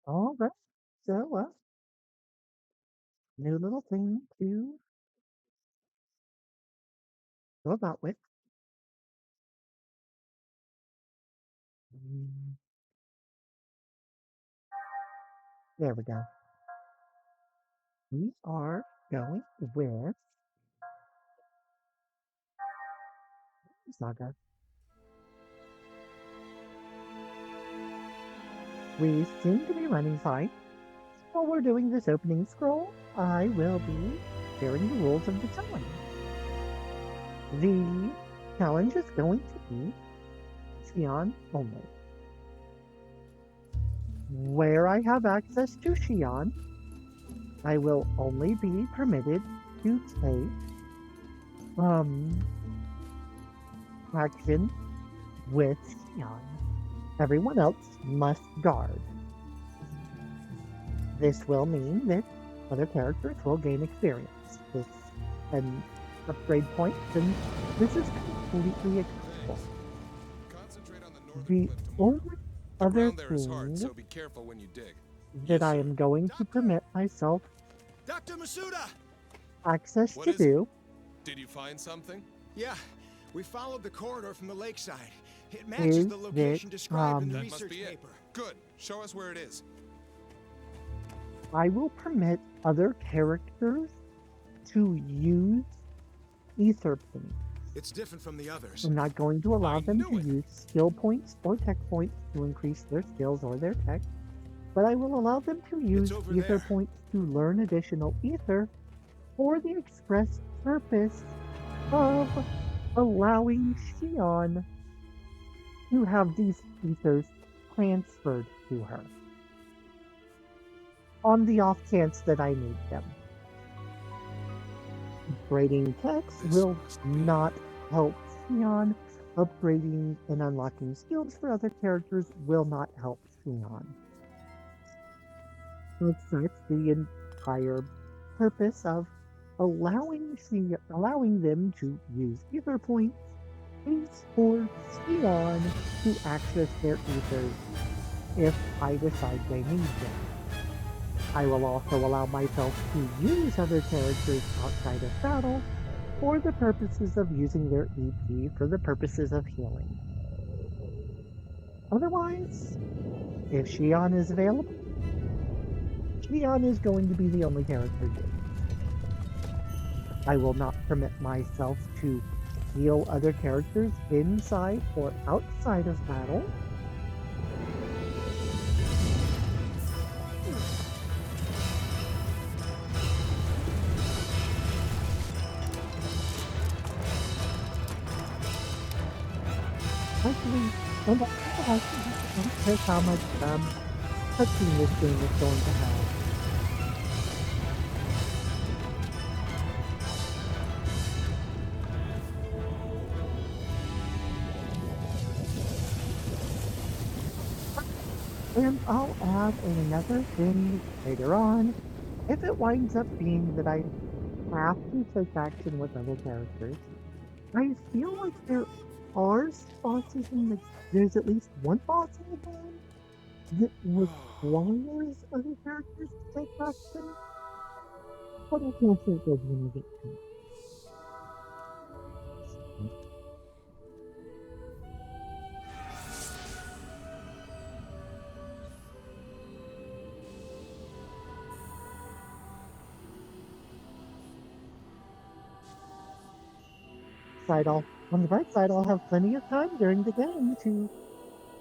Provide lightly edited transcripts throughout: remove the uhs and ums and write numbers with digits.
All right. So, new little thing to go about with. Mm, There we go. We are going with Saga. We seem to be running fine. While we're doing this opening scroll, I will be sharing the rules of the challenge. The challenge is going to be Shion only. Where I have access to Shion, I will only be permitted to take action with Shion. Everyone else must guard. This will mean that other characters will gain experience. This and upgrade points, and this is completely acceptable. Thanks. Concentrate on the northern The cliff tomorrow. only The other ground there is hard, thing so be careful when you dig. that Yes, I sir. am going to Doctor! permit myself Dr. Masuda! access What to is it? do Did you find something? Yeah, we followed the corridor from the lakeside. It matches is the that location described in the That must research be it. paper. Good. Show us where it is. I will permit other characters to use ether points. It's different from the others. I'm not going to allow I them knew to it. use skill points or tech points to increase their skills or their tech, but I will allow them to It's use over ether there. points to learn additional ether for the express purpose of allowing Shion to have these ethers transferred to her on the off chance that I need them. Upgrading techs This will must be it. not help Shion. Upgrading and unlocking skills for other characters will not help Shion. That's the entire purpose of allowing them to use ether points is for Shion to access their ethers if I decide they need them. I will also allow myself to use other characters outside of battle for the purposes of using their EP for the purposes of healing. Otherwise, if Shion is available, Shion is going to be the only character used. I will not permit myself to heal other characters inside or outside of battle. Actually, and I don't care how much touching this game is going to have. And I'll add another thing later on if it winds up being that I have to take action with other characters. I feel like there are bosses in the there's at least one boss in the game that requires other characters to take action, but I can't think of when I get to it. On the bright side, I'll have plenty of time during the game to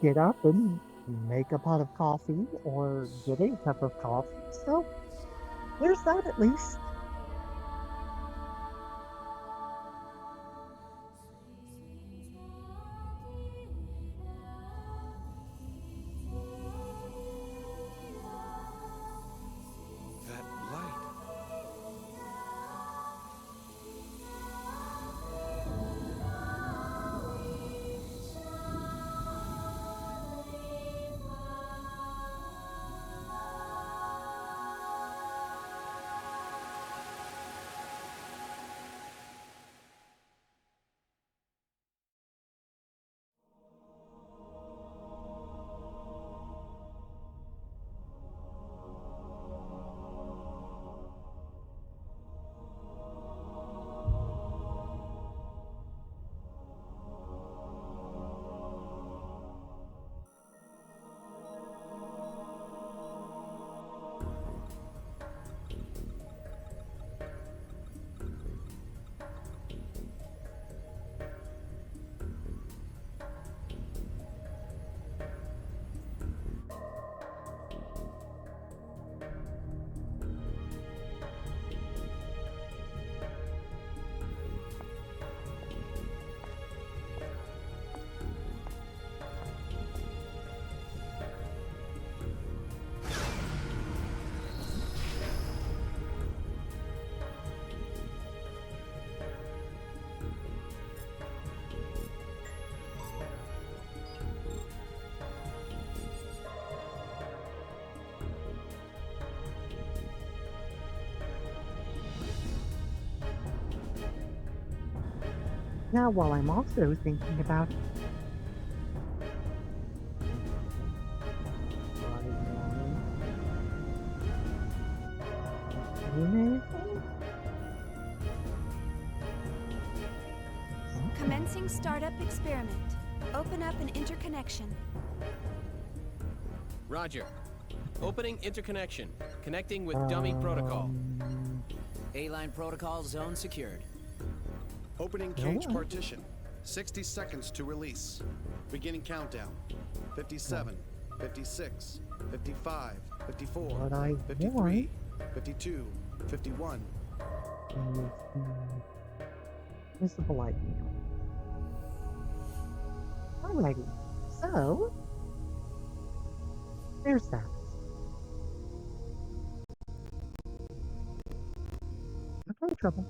get up and make a pot of coffee or get a cup of coffee. So there's that at least. That light. Now, while I'm also thinking about anything, Commencing startup experiment. Open up an interconnection. Roger. Opening interconnection. Connecting with dummy protocol. A-line protocol zone secured. Opening cage partition. 60 seconds to release. Beginning countdown. 57, 56, 55, 54, What I 53, 52, 51. is the polite meal. Alrighty, so there's that. No trouble.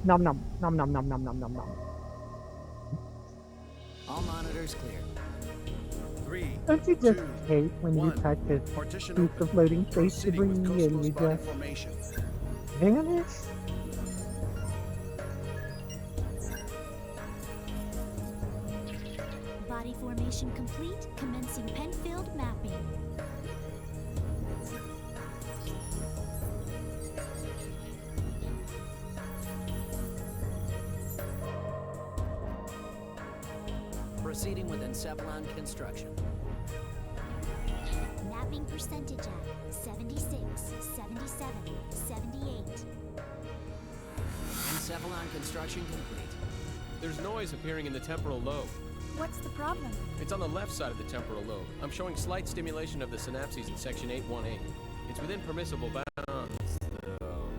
Nom nom nom nom nom nom nom nom nom. All monitors clear. 3, Don't you just 2, hate when you 1. touch a Partition piece open. of floating space Proceeding debris with and you Cosmos body just formation. vanish? Body formation complete. Commencing Penfield mapping. Proceeding with encephalon construction. Mapping percentage at 76, 77, 78. Encephalon construction complete. There's noise appearing in the temporal lobe. What's the problem? It's on the left side of the temporal lobe. I'm showing slight stimulation of the synapses in section 818. It's within permissible bounds, though.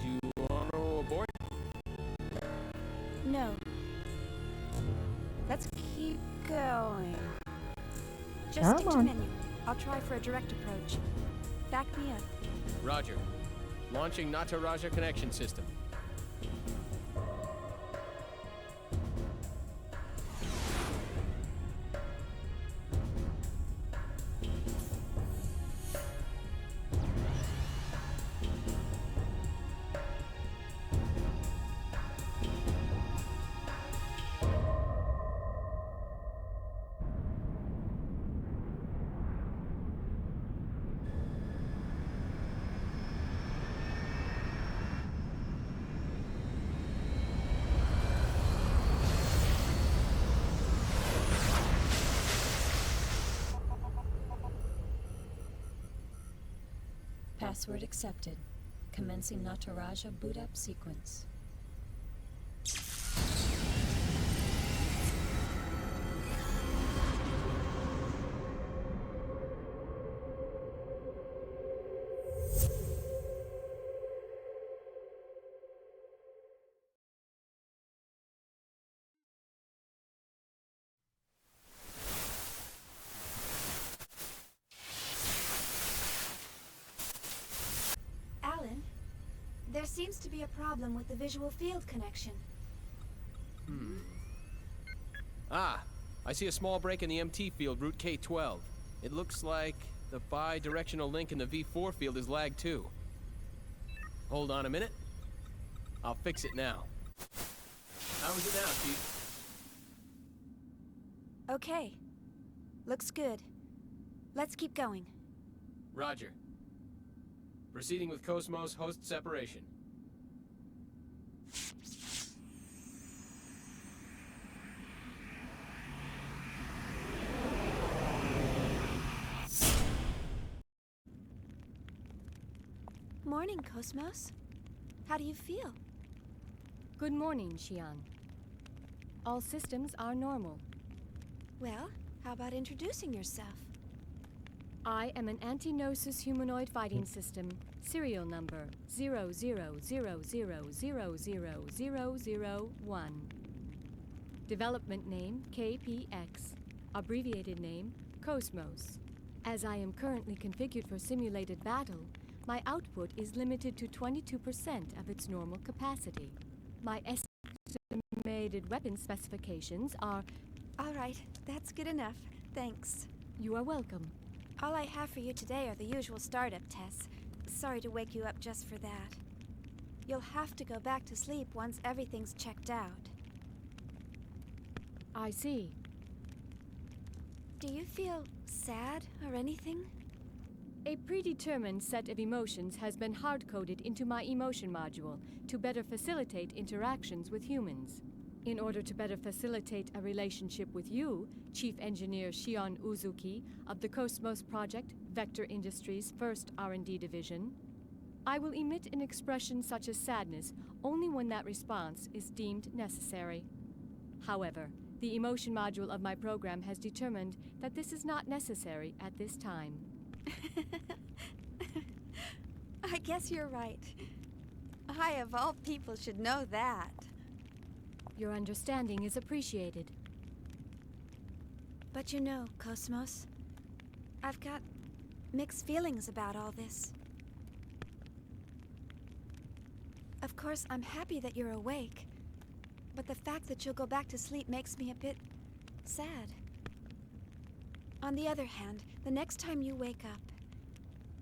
Do you want to abort? No. Let's keep going. Just Come stick to on. menu. I'll try for a direct approach. Back me up. Roger. Launching Nataraja connection system. Password accepted. Commencing Nataraja boot up sequence. Alan, there seems to be a problem with the visual field connection. Ah, I see a small break in the MT field, route K12. It looks like the bi-directional link in the V4 field is lagged too. Hold on a minute. I'll fix it now. How is it now, Chief? Okay. Looks good. Let's keep going. Roger. Proceeding with Cosmos host separation. Morning, Cosmos. How do you feel? Good morning, Shion. All systems are normal. Well, how about introducing yourself? I am an anti-gnosis humanoid fighting system, serial number 0000000001. Development name KPX, abbreviated name Cosmos. As I am currently configured for simulated battle, my output is limited to 22% of its normal capacity. My estimated weapon specifications are... All right, that's good enough. Thanks. You are welcome. All I have for you today are the usual startup tests. Sorry to wake you up just for that. You'll have to go back to sleep once everything's checked out. I see. Do you feel sad or anything? A predetermined set of emotions has been hard-coded into my emotion module to better facilitate interactions with humans. In order to better facilitate a relationship with you, Chief Engineer Shion Uzuki of the Cosmos Project, Vector Industries' first R&D division, I will emit an expression such as sadness only when that response is deemed necessary. However, the emotion module of my program has determined that this is not necessary at this time. I guess you're right. I, of all people, should know that. Your understanding is appreciated. But you know, Cosmos, I've got mixed feelings about all this. Of course, I'm happy that you're awake, but the fact that you'll go back to sleep makes me a bit sad. On the other hand, the next time you wake up,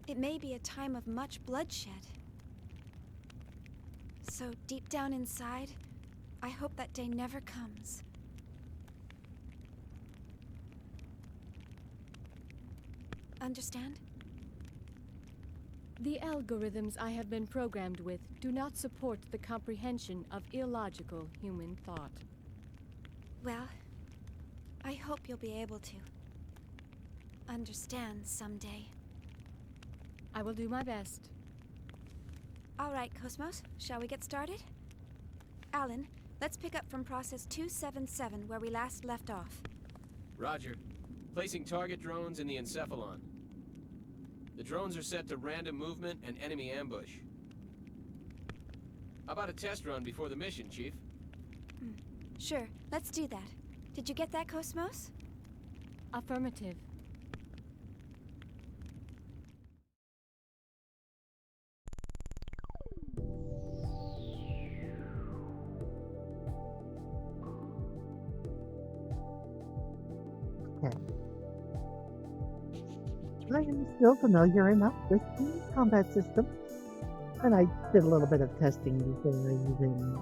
it may be a time of much bloodshed. So deep down inside, I hope that day never comes. Understand? The algorithms I have been programmed with do not support the comprehension of illogical human thought. Well, I hope you'll be able to understand someday. I will do my best. All right, Cosmos, shall we get started? Alan, let's pick up from process 277 where we last left off. Roger. Placing target drones in the encephalon. The drones are set to random movement and enemy ambush. How about a test run before the mission, Chief? Sure, let's do that. Did you get that, Cosmos? Affirmative. Okay. I am still familiar enough with the combat system, and I did a little bit of testing before I even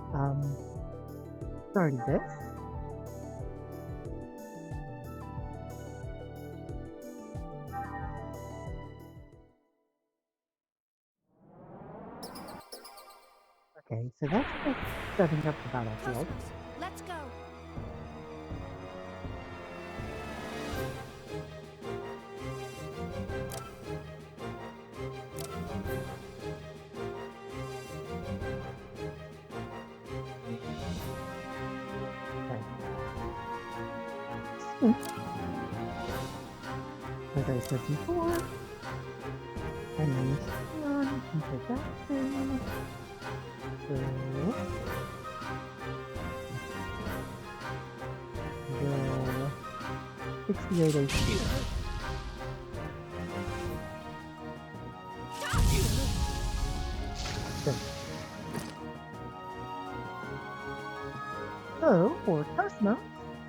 started this. Okay, so that's just setting up the battlefield. Cosmos, let's go. As I said before, and then Shion, introduction. The 68 HP. Good. So, for Cosmos,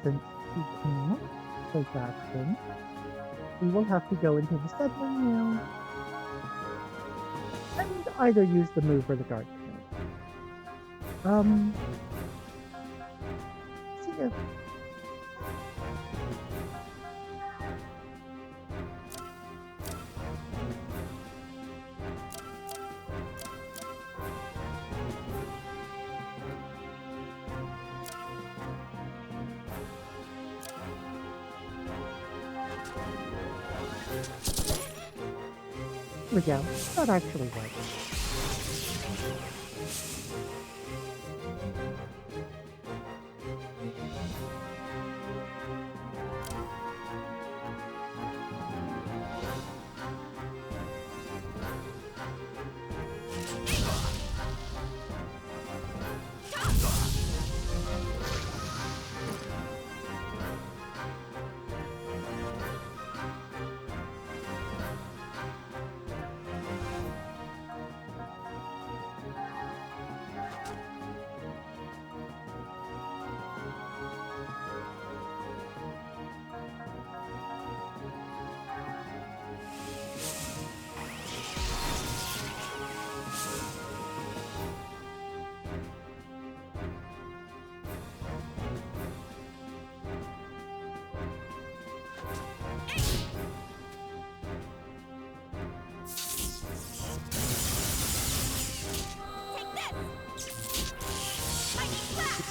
since he can't take action, we will have to go into the submarine now and either use the move or the guard command. See ya. Here we go. That actually works.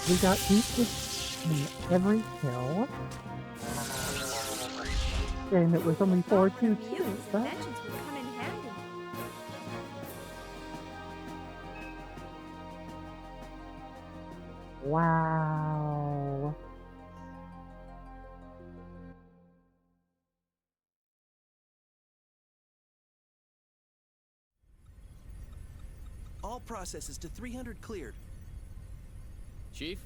We got pieces in every kill. And it was only 4-2-2, but Inventions would come in handy. wow. All processes to 300 cleared. Chief,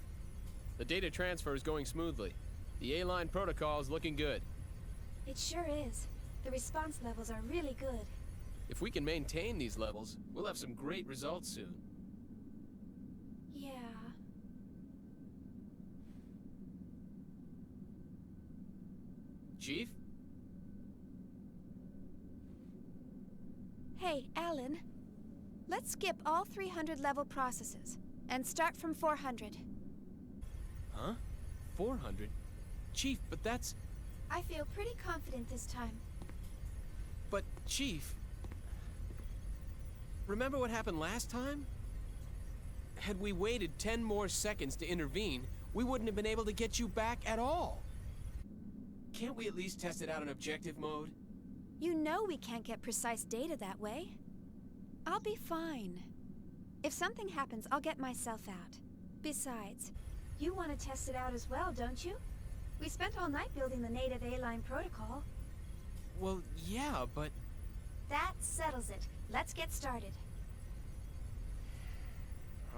the data transfer is going smoothly. The A-line protocol is looking good. It sure is. The response levels are really good. If we can maintain these levels, we'll have some great results soon. Yeah. Chief? Hey, Alan. Let's skip all 300 level processes and start from 400. Huh? 400? Chief, but that's... I feel pretty confident this time. But, Chief... Remember what happened last time? Had we waited 10 more seconds to intervene, we wouldn't have been able to get you back at all. Can't we at least test it out in objective mode? You know we can't get precise data that way. I'll be fine. If something happens, I'll get myself out. Besides, you want to test it out as well, don't you? We spent all night building the native A-line protocol. Well, yeah, but... That settles it. Let's get started.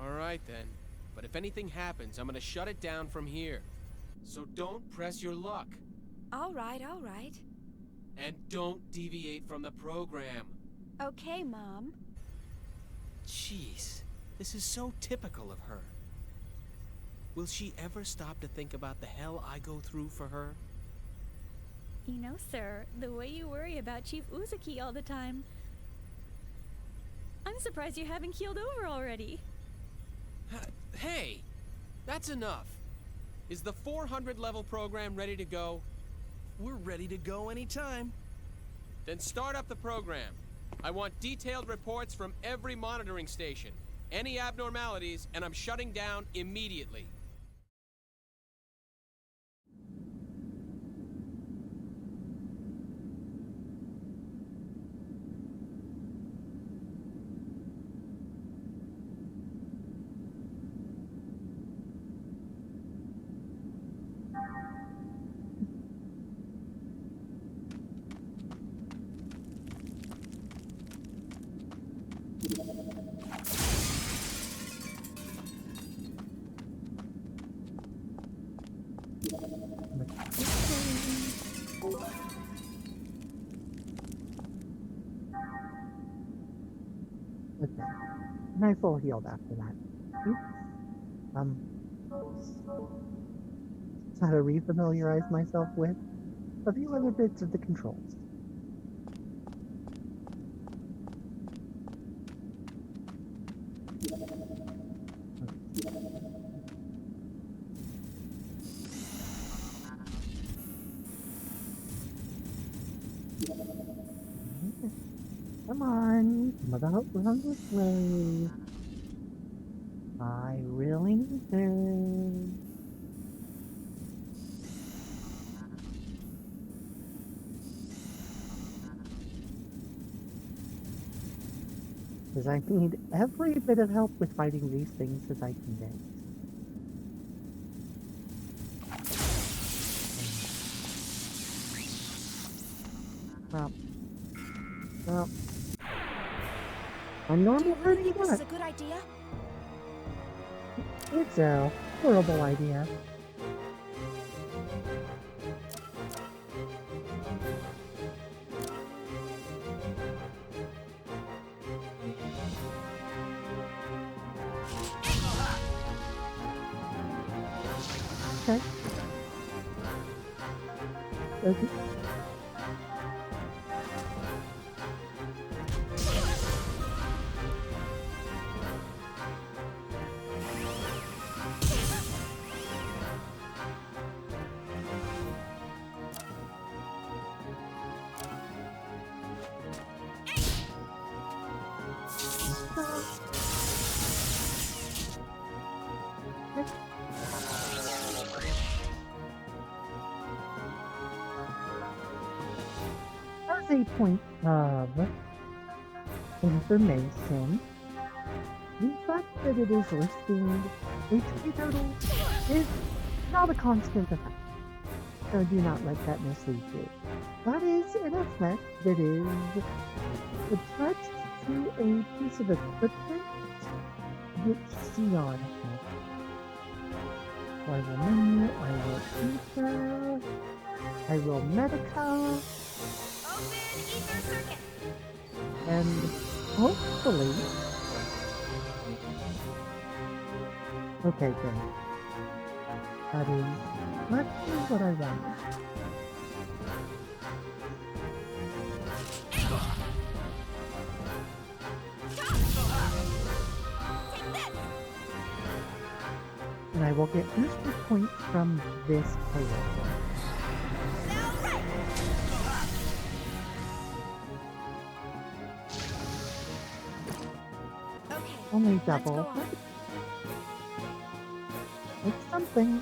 All right, then. But if anything happens, I'm gonna shut it down from here. So don't press your luck. All right, all right. And don't deviate from the program. Okay, Mom. Jeez, this is so typical of her. Will she ever stop to think about the hell I go through for her? You know, sir, the way you worry about Chief Uzuki all the time. I'm surprised you haven't keeled over already. Hey, that's enough. Is the 400 level program ready to go? We're ready to go anytime. Then start up the program. I want detailed reports from every monitoring station. Any abnormalities, and I'm shutting down immediately. Okay. Nice little healed after that. Oops. Just how to refamiliarize myself with a few other bits of the controls. Come on, about run this way. I really need this. Because I need every bit of help with fighting these things as I can get. Well, a Do normal you really pretty think this is much. a good idea? It's a horrible idea. Okay. Okay. as a point of information, the fact that it is listing HP total is not a constant effect, so do not let that mislead you. That is an effect that is attached to a piece of equipment which Shion has. So I will menu, I will ether, I will medica, Open ether circuit. and hopefully... Okay, good. That is exactly what I wanted. And I will get booster points from this player. Okay. Only Let's go double. on. It's something.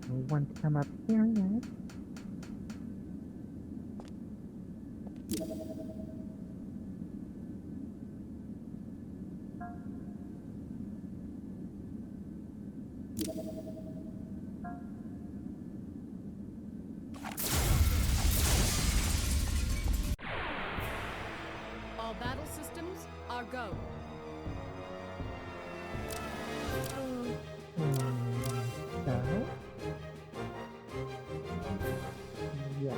We want to come up here next. All battle systems are go. So, yeah.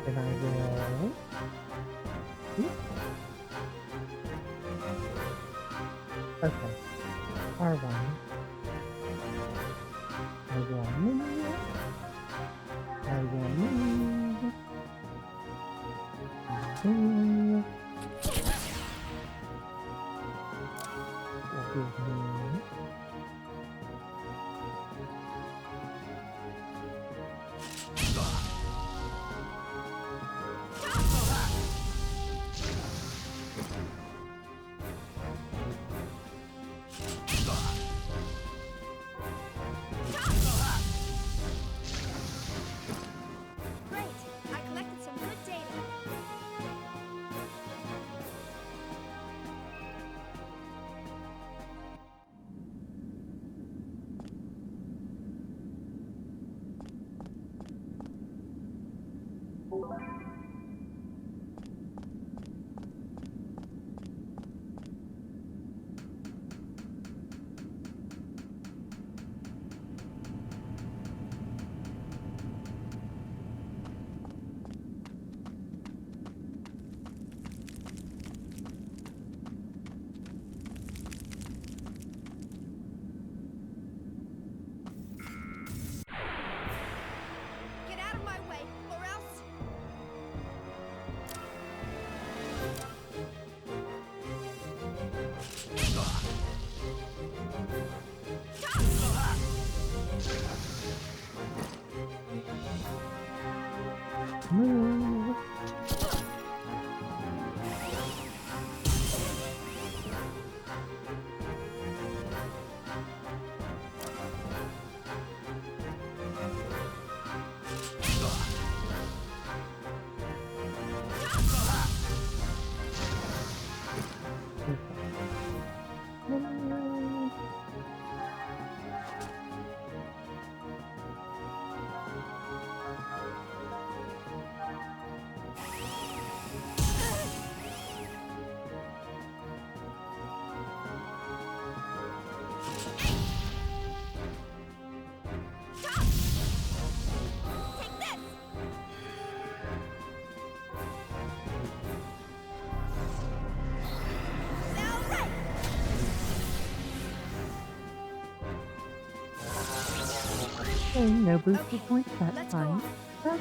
And I will... Oop. Okay. R1. I will move. I will move. Move. Will give me... Great. I collected some good data. Get out of my way, or else... Move. Move. Take this! Now right! Okay, no booster Okay, points that let's go time. on. But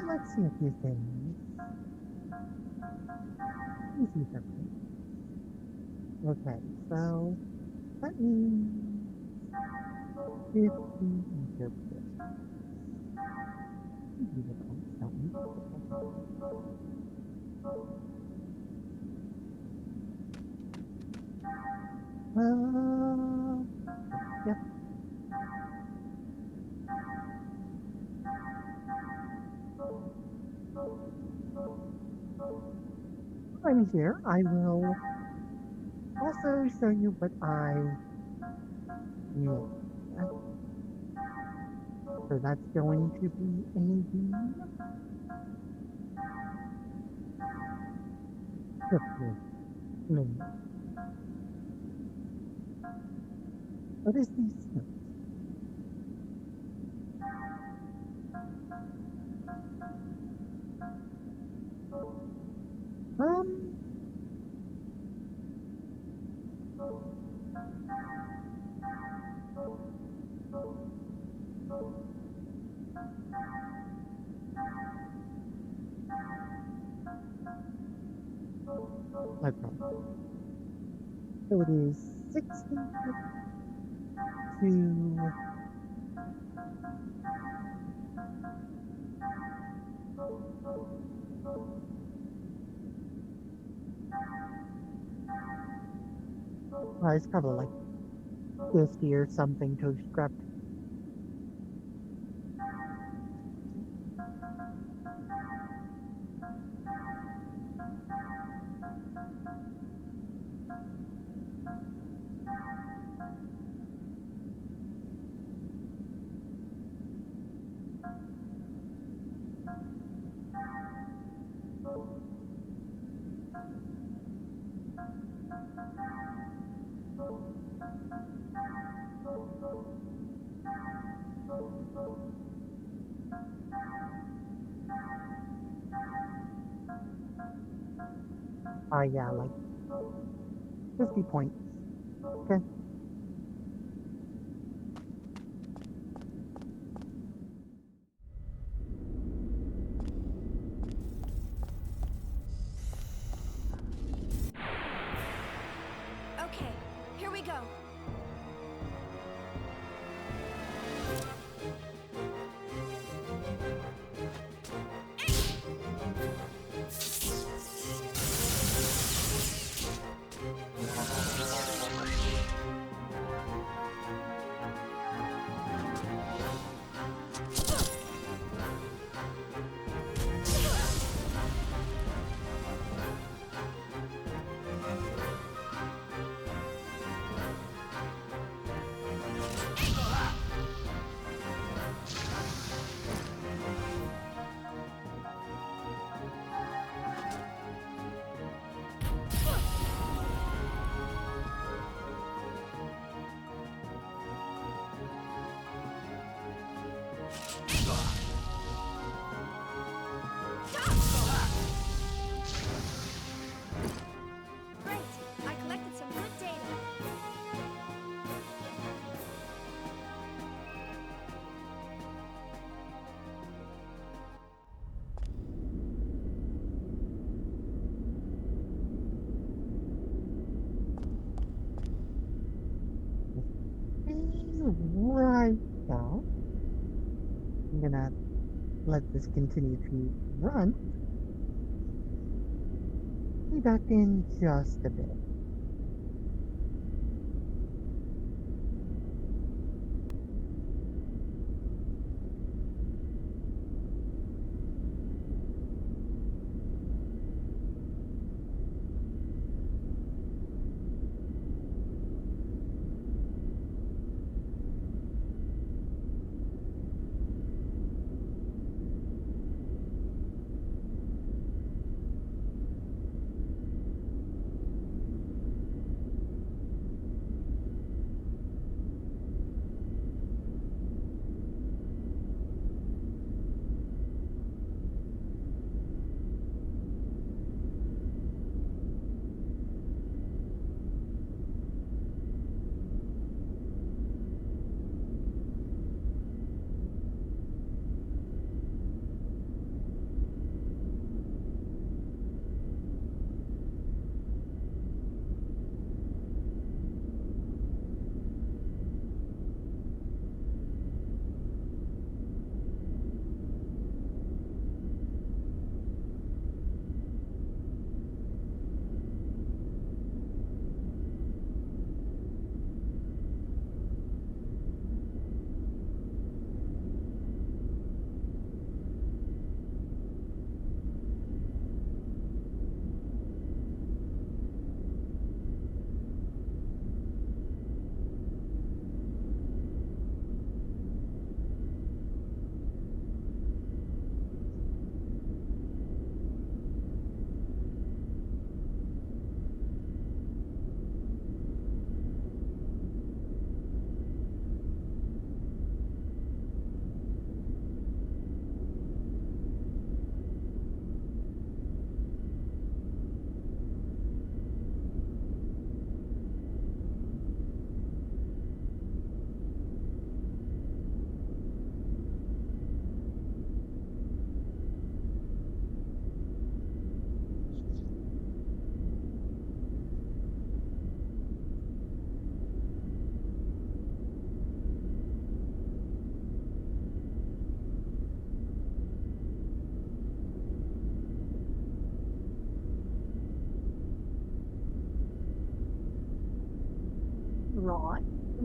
let's see a few things. Let me see something. Okay, so that means 50 interpreters. Beautiful, don't we? Yep. I'm here. I will also show you what I need. So that's going to be a what is these? Um, okay. So it is 60 to it's probably like 50 or something to scrap. Yeah, like 50 points. Okay. Okay, here we go. Great! I collected some good data. Right now, I'm gonna let this continue to run. Be back in just a bit.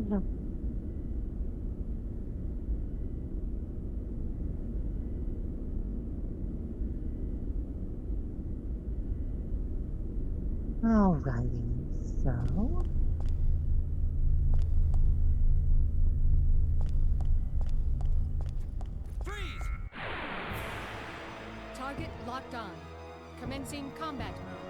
Alrighty, so Freeze! Target locked on. Commencing combat mode.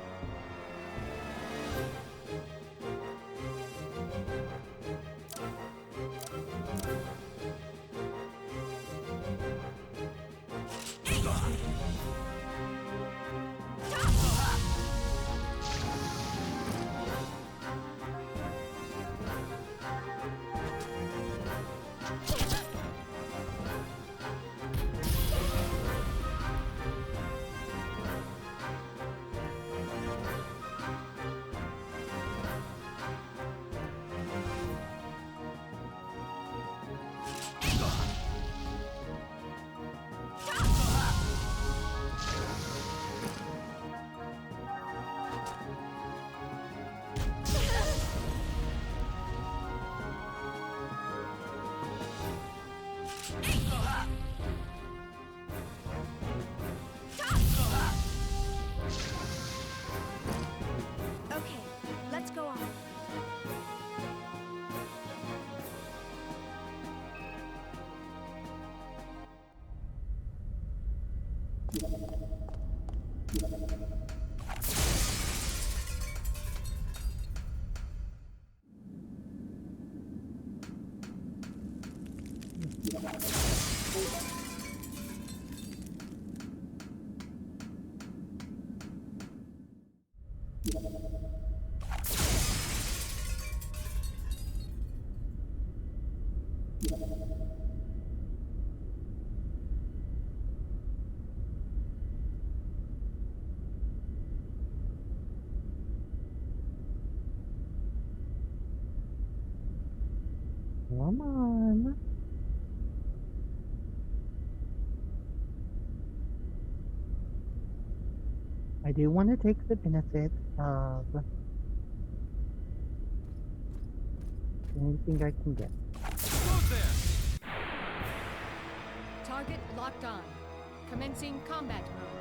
Okay, let's go on. come on. I do want to take the benefit of anything I can get. Move there! Target locked on. Commencing combat mode.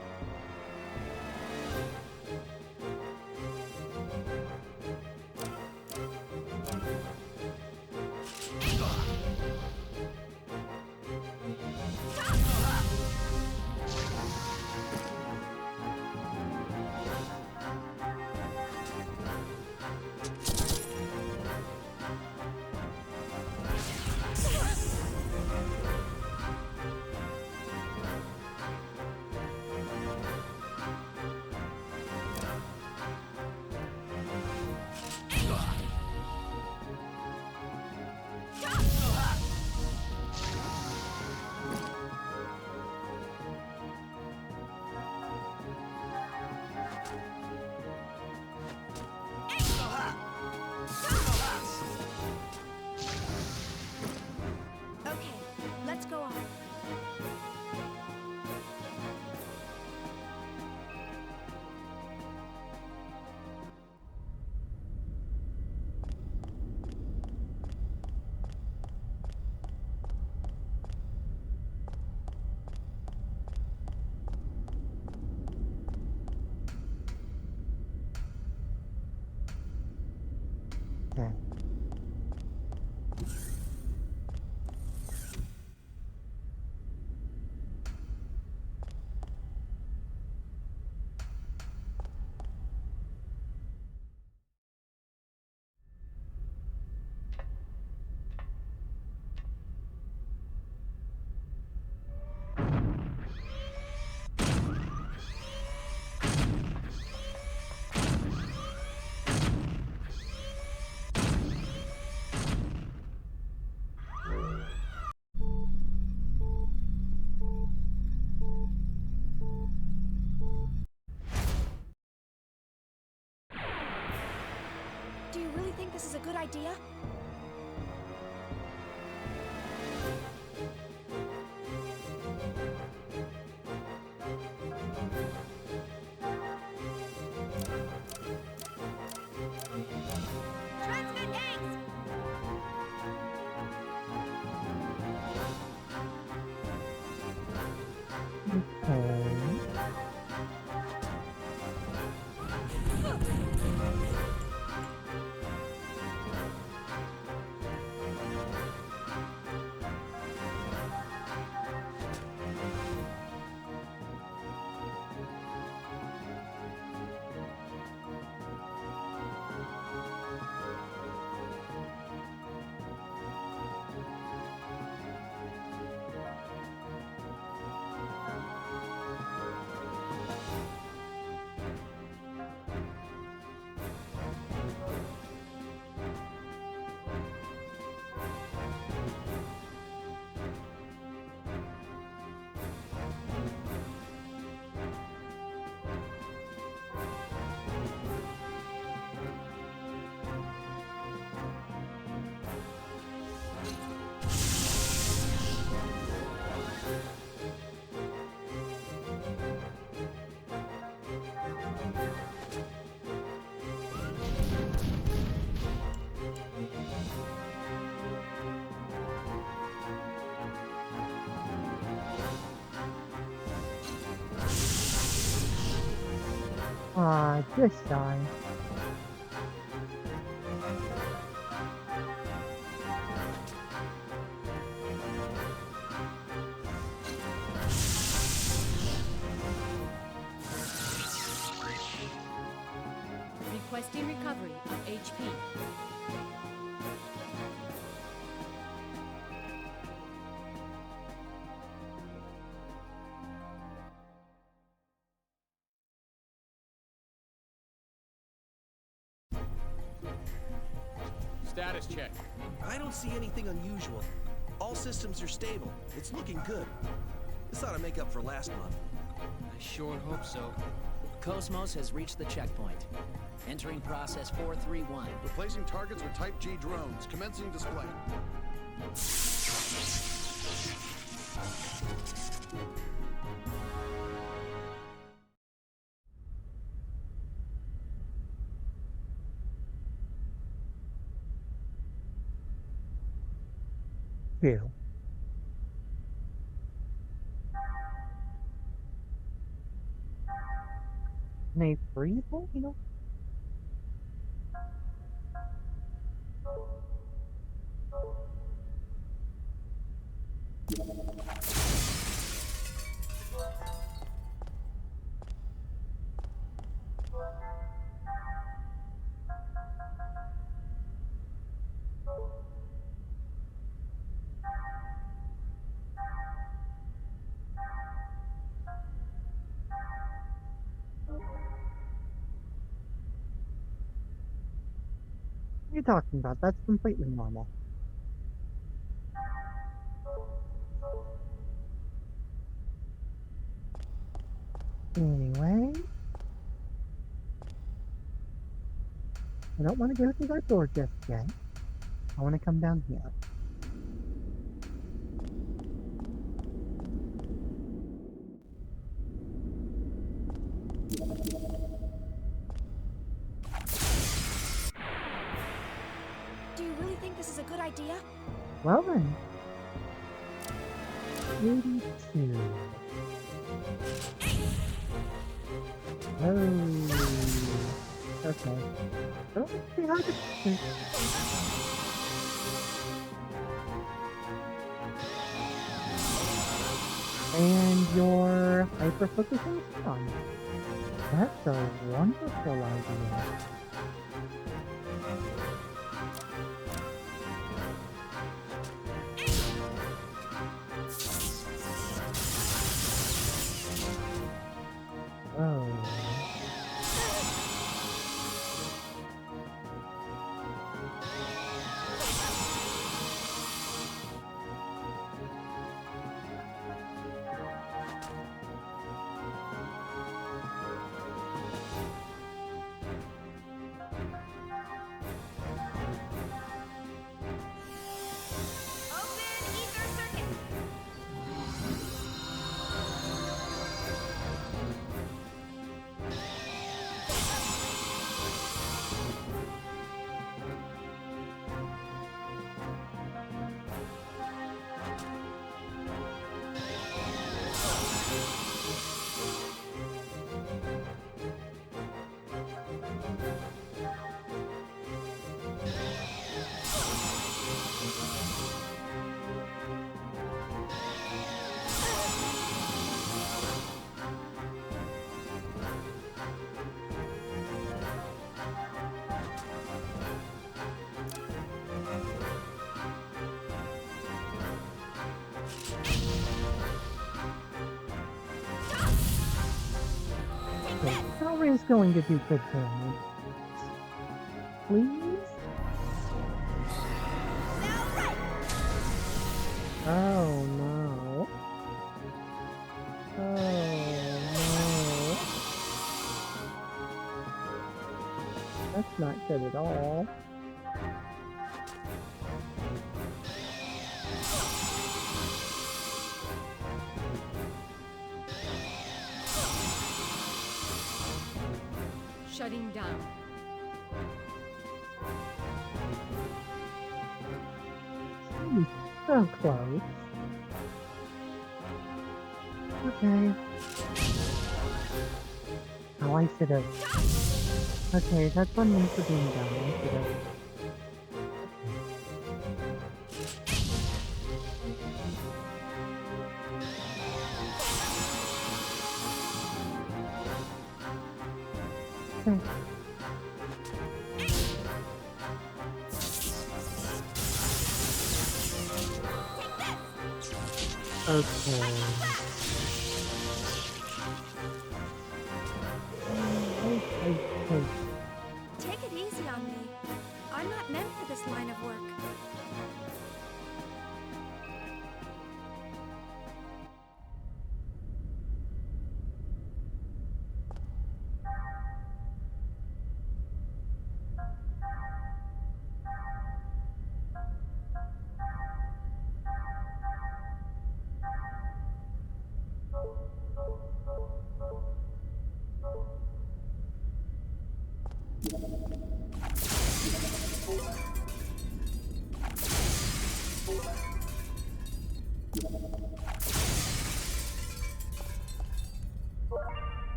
Okay, let's go on. Okay. Do you really think this is a good idea? Transmit Ace! Just shy. Requesting recovery of HP. Status check. I don't see anything unusual. All systems are stable. It's looking good. This ought to make up for last month. I sure hope so. Cosmos has reached the checkpoint. Entering process 431. Replacing targets with Type G drones. Commencing display. Two. May freeze volcano? What are you talking about? That's completely normal. Anyway, I don't want to go through that door just yet. I want to come down here. Do you really think this is a good idea? Well then. 82. Oh. Okay. Don't see how to fix. And your hyper focusing on. That's a wonderful idea. Oh. Celery is going to do good damage. Please? Oh no. Oh no. That's not good at all. Shutting down. So close. Okay. Oh, I should have. Okay, that's on me for being dumb. I should have. Okay. Okay. Okay. Take it easy on me. I'm not meant for this line of work.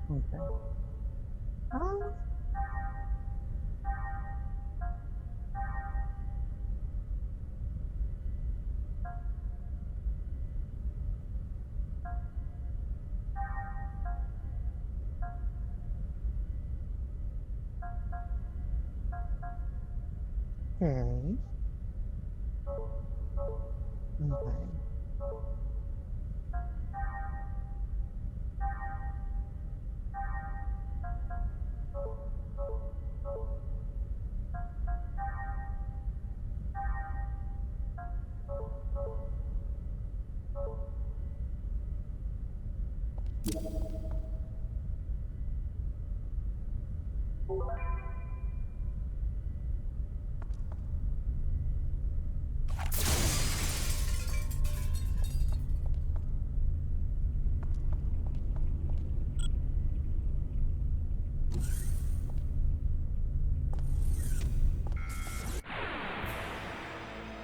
Okay. Okay. Okay.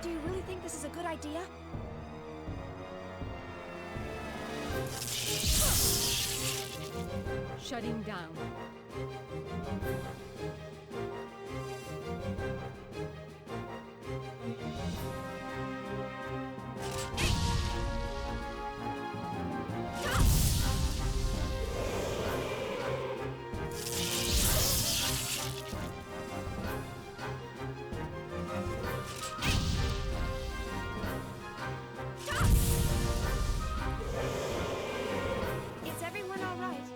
Do you really think this is a good idea? Shutting down. Is everyone all right?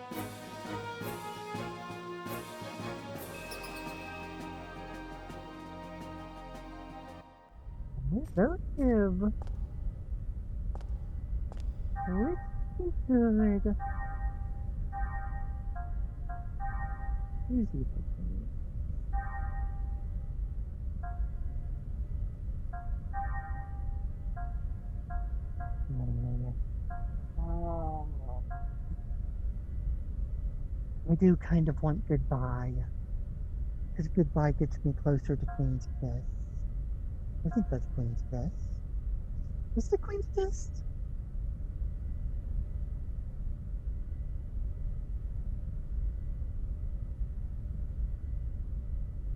Relative. Pretty good. Easy for me. Oh. I do kind of want goodbye. Because goodbye gets me closer to Queen's Kiss. I think that's Queen's Kiss. Is it Queen's Kiss?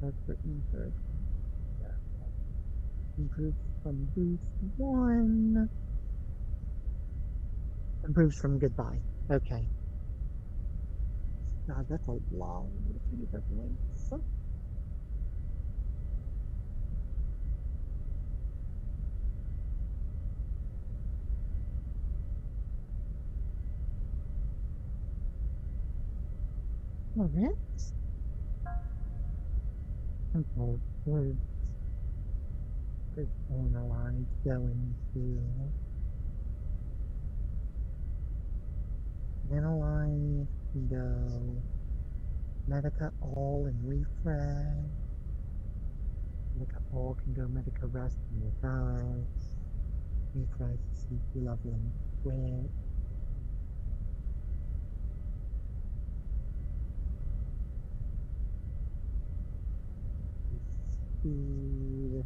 That's for Ether. Yeah. Improves from boost 1. Improves from goodbye. Okay. God, that's a long Ether points. Alright. Simple words. This analyze going to analyze, go Medica all and refresh. Medica all can go Medica rest and revive. Refresh CP level and quit. Speed.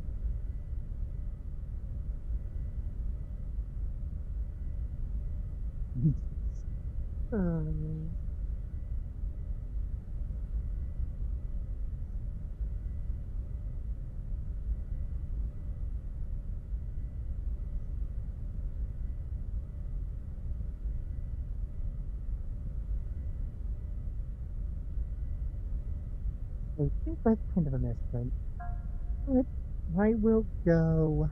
um, I think that's kind of a misprint. But I will go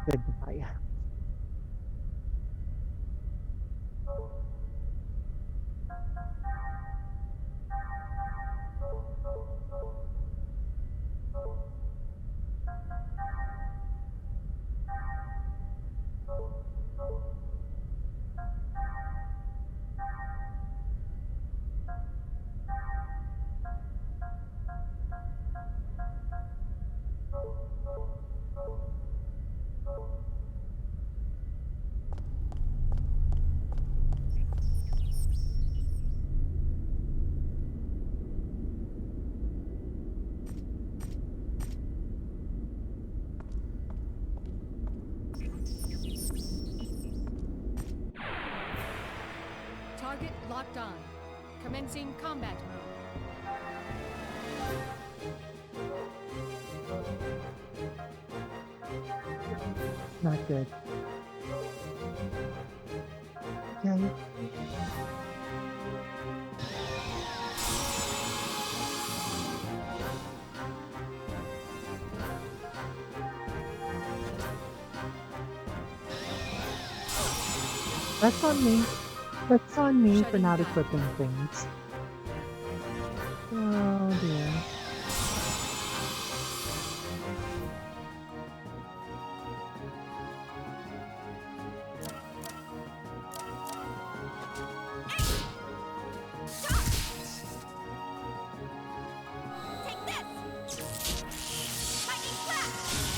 goodbye. Target locked on. Commencing combat mode. Not good. Okay. That's on me. That's on me for Shutting not down. equipping things. Oh dear. Take this! Lightning flash!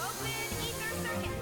Open ether circuit!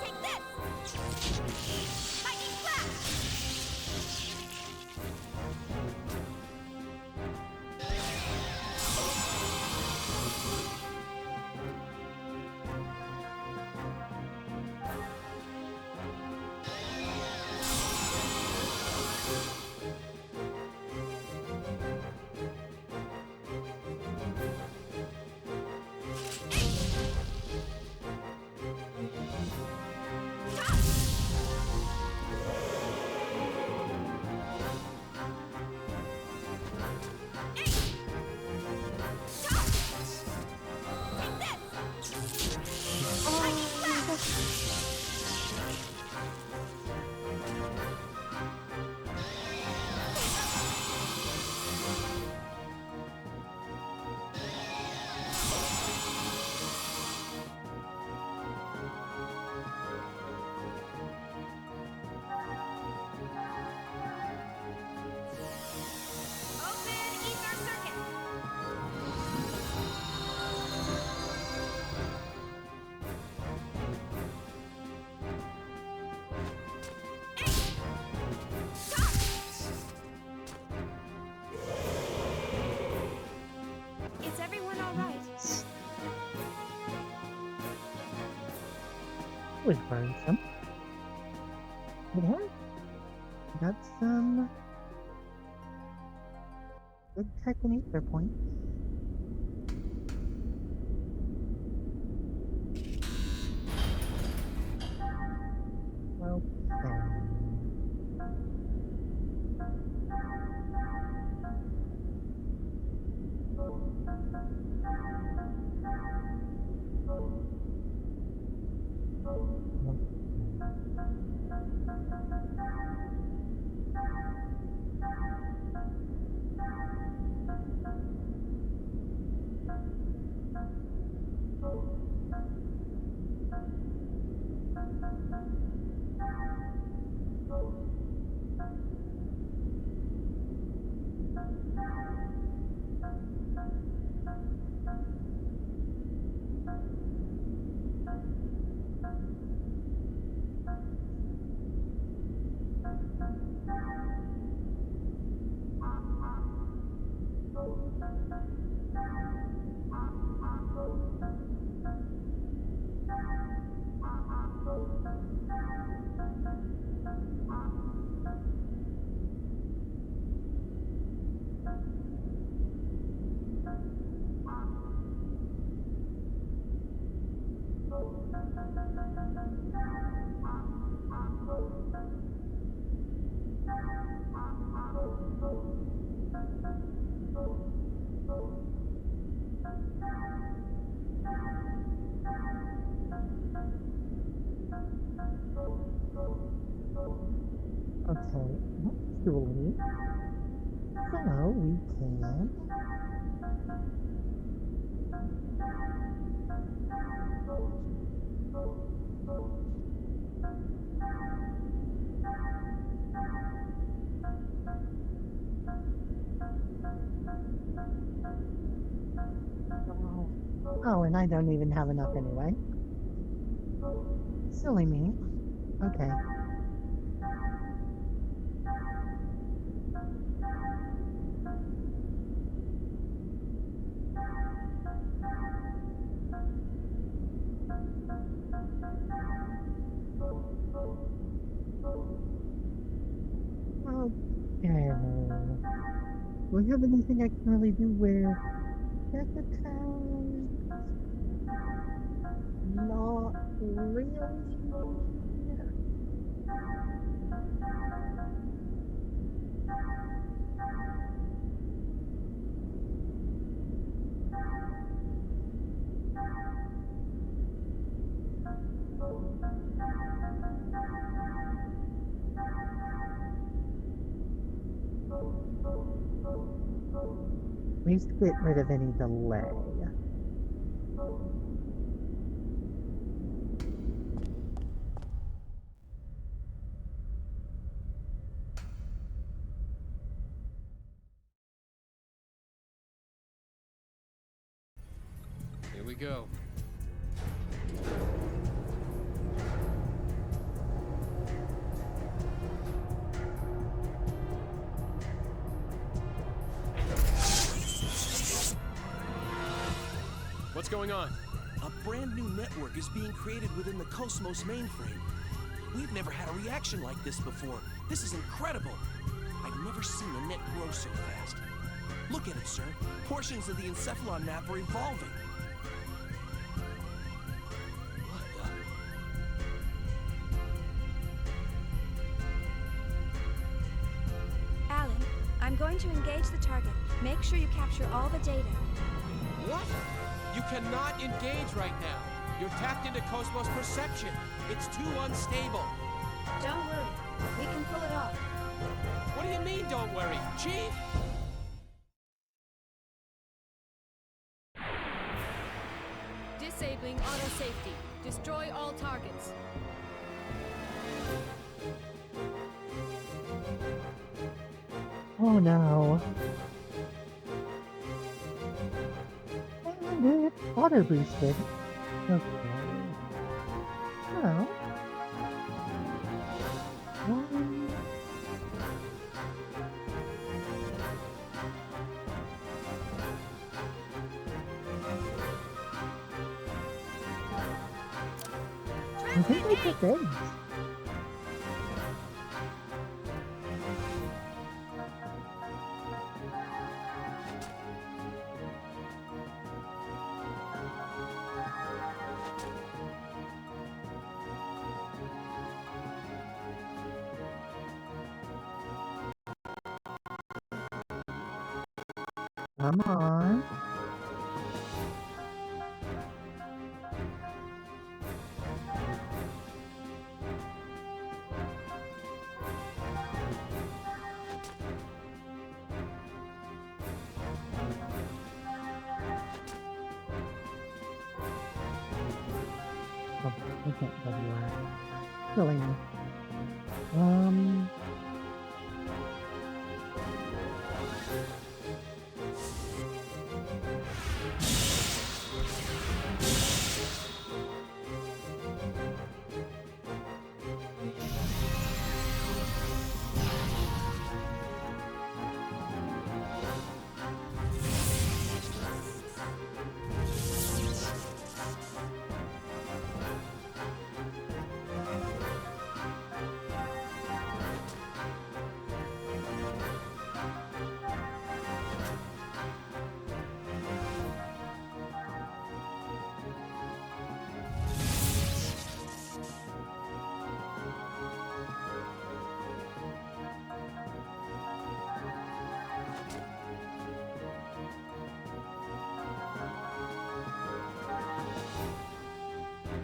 Take this! Lightning flash! would burn some. But hey, got some good technique there, point. Okay. Okay, actually, so we can. Oh, and I don't even have enough anyway. Silly me. Okay. Okay. Do we have anything I can really do with that attack? Not really. At least get rid of any delay. Here we go. What's going on? A brand new network is being created within the Cosmos mainframe. We've never had a reaction like this before. This is incredible. I've never seen a net grow so fast. Look at it, sir. Portions of the encephalon map are evolving. What the? Alan, I'm going to engage the target. Make sure you capture all the data. What? You cannot engage right now. You're tapped into Cosmos perception. It's too unstable. Don't worry. We can pull it off. What do you mean, don't worry? Chief? Disabling auto safety. Destroy all targets. Oh no. And it auto boosted. Okay. Well. I think they pick eggs. Come on. Oh, I can't tell you that. Silly me.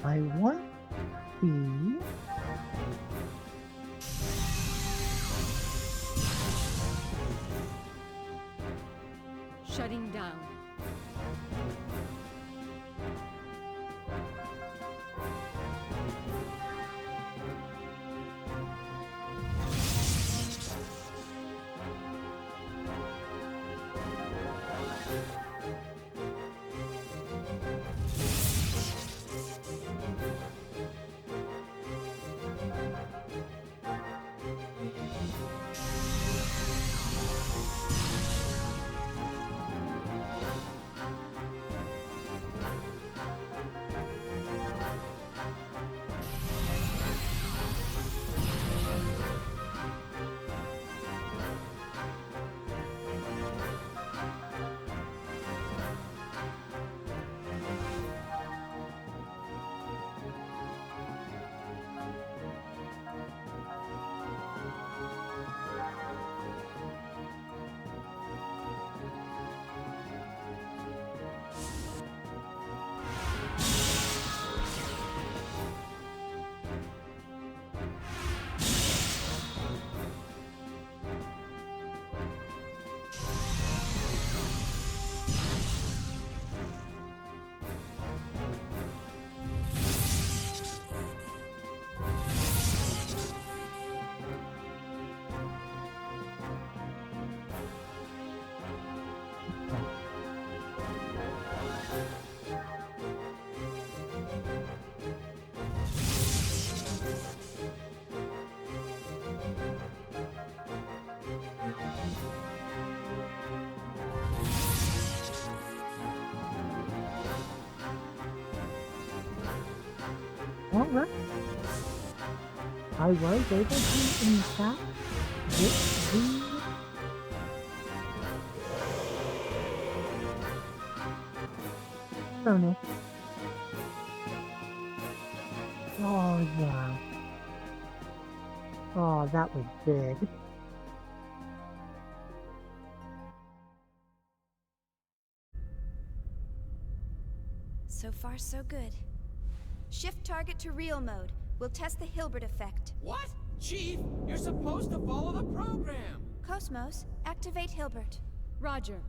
I want the Shutting down. All right. I was able to, in fact, get the bonus. Oh, yeah. Oh, that was big. So far, so good. Shift target to real mode. We'll test the Hilbert effect. What? Chief, you're supposed to follow the program. Cosmos, activate Hilbert. Roger.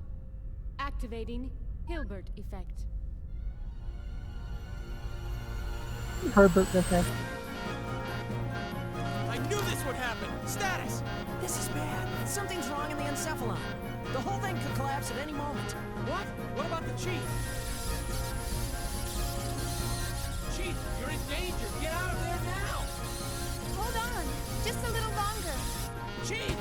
Activating Hilbert effect. Herbert effect. I knew this would happen. Status. This is bad. Something's wrong in the encephalon. The whole thing could collapse at any moment. What? What about the chief? Chief, you're in danger. Get out of there now. Hold on, just a little longer. Chief!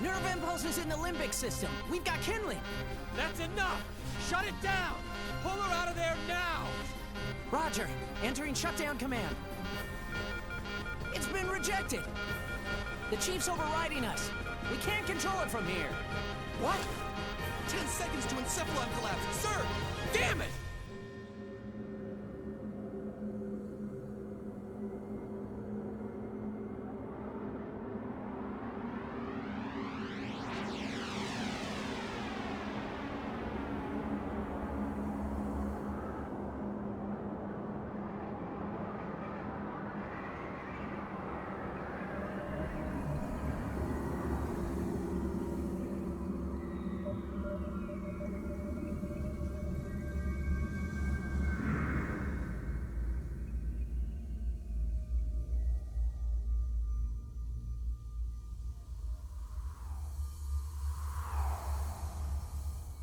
Nerve impulse is in the limbic system. We've got kindling. That's enough. Shut it down. Pull her out of there now. Roger. Entering shutdown command. It's been rejected. The Chief's overriding us. We can't control it from here. What? 10 seconds to encephalon collapse. Sir! Damn it!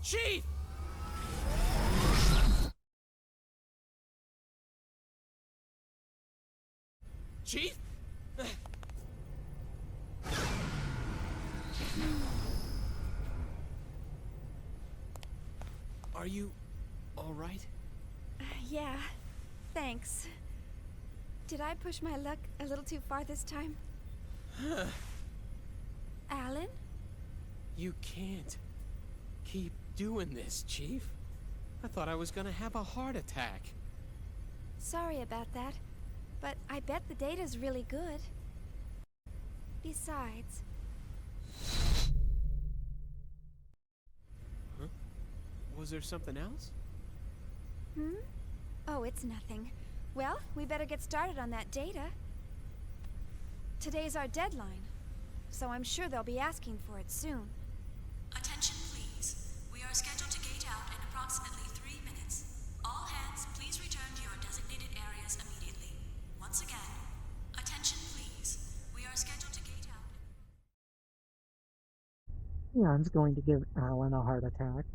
Chief! Chief? Are you all right? Yeah, thanks. Did I push my luck a little too far this time? Alan? You can't keep doing this, Chief. I thought I was gonna have a heart attack. Sorry about that, but I bet the data's really good. Besides... Huh? Was there something else? Hmm? Oh, it's nothing. Well, we better get started on that data. Today's our deadline, so I'm sure they'll be asking for it soon. Attention, please. We are scheduled to gate out in approximately 3 minutes. All hands, please return to your designated areas immediately. Once again, attention, please. We are scheduled to gate out. Leon's going to give Alan a heart attack.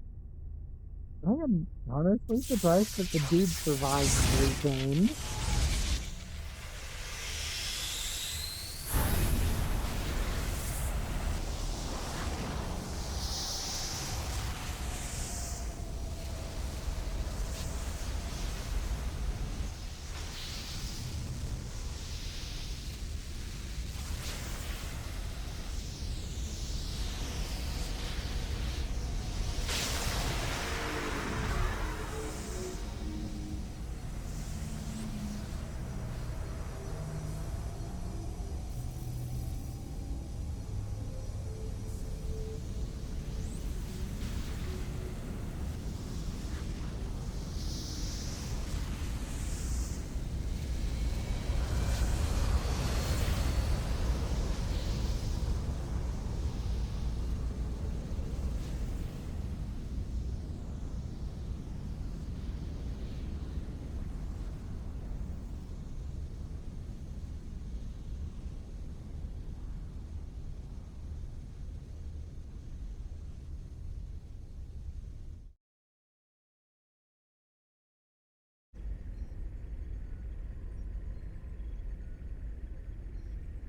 I am honestly surprised that the dude survived 3 games.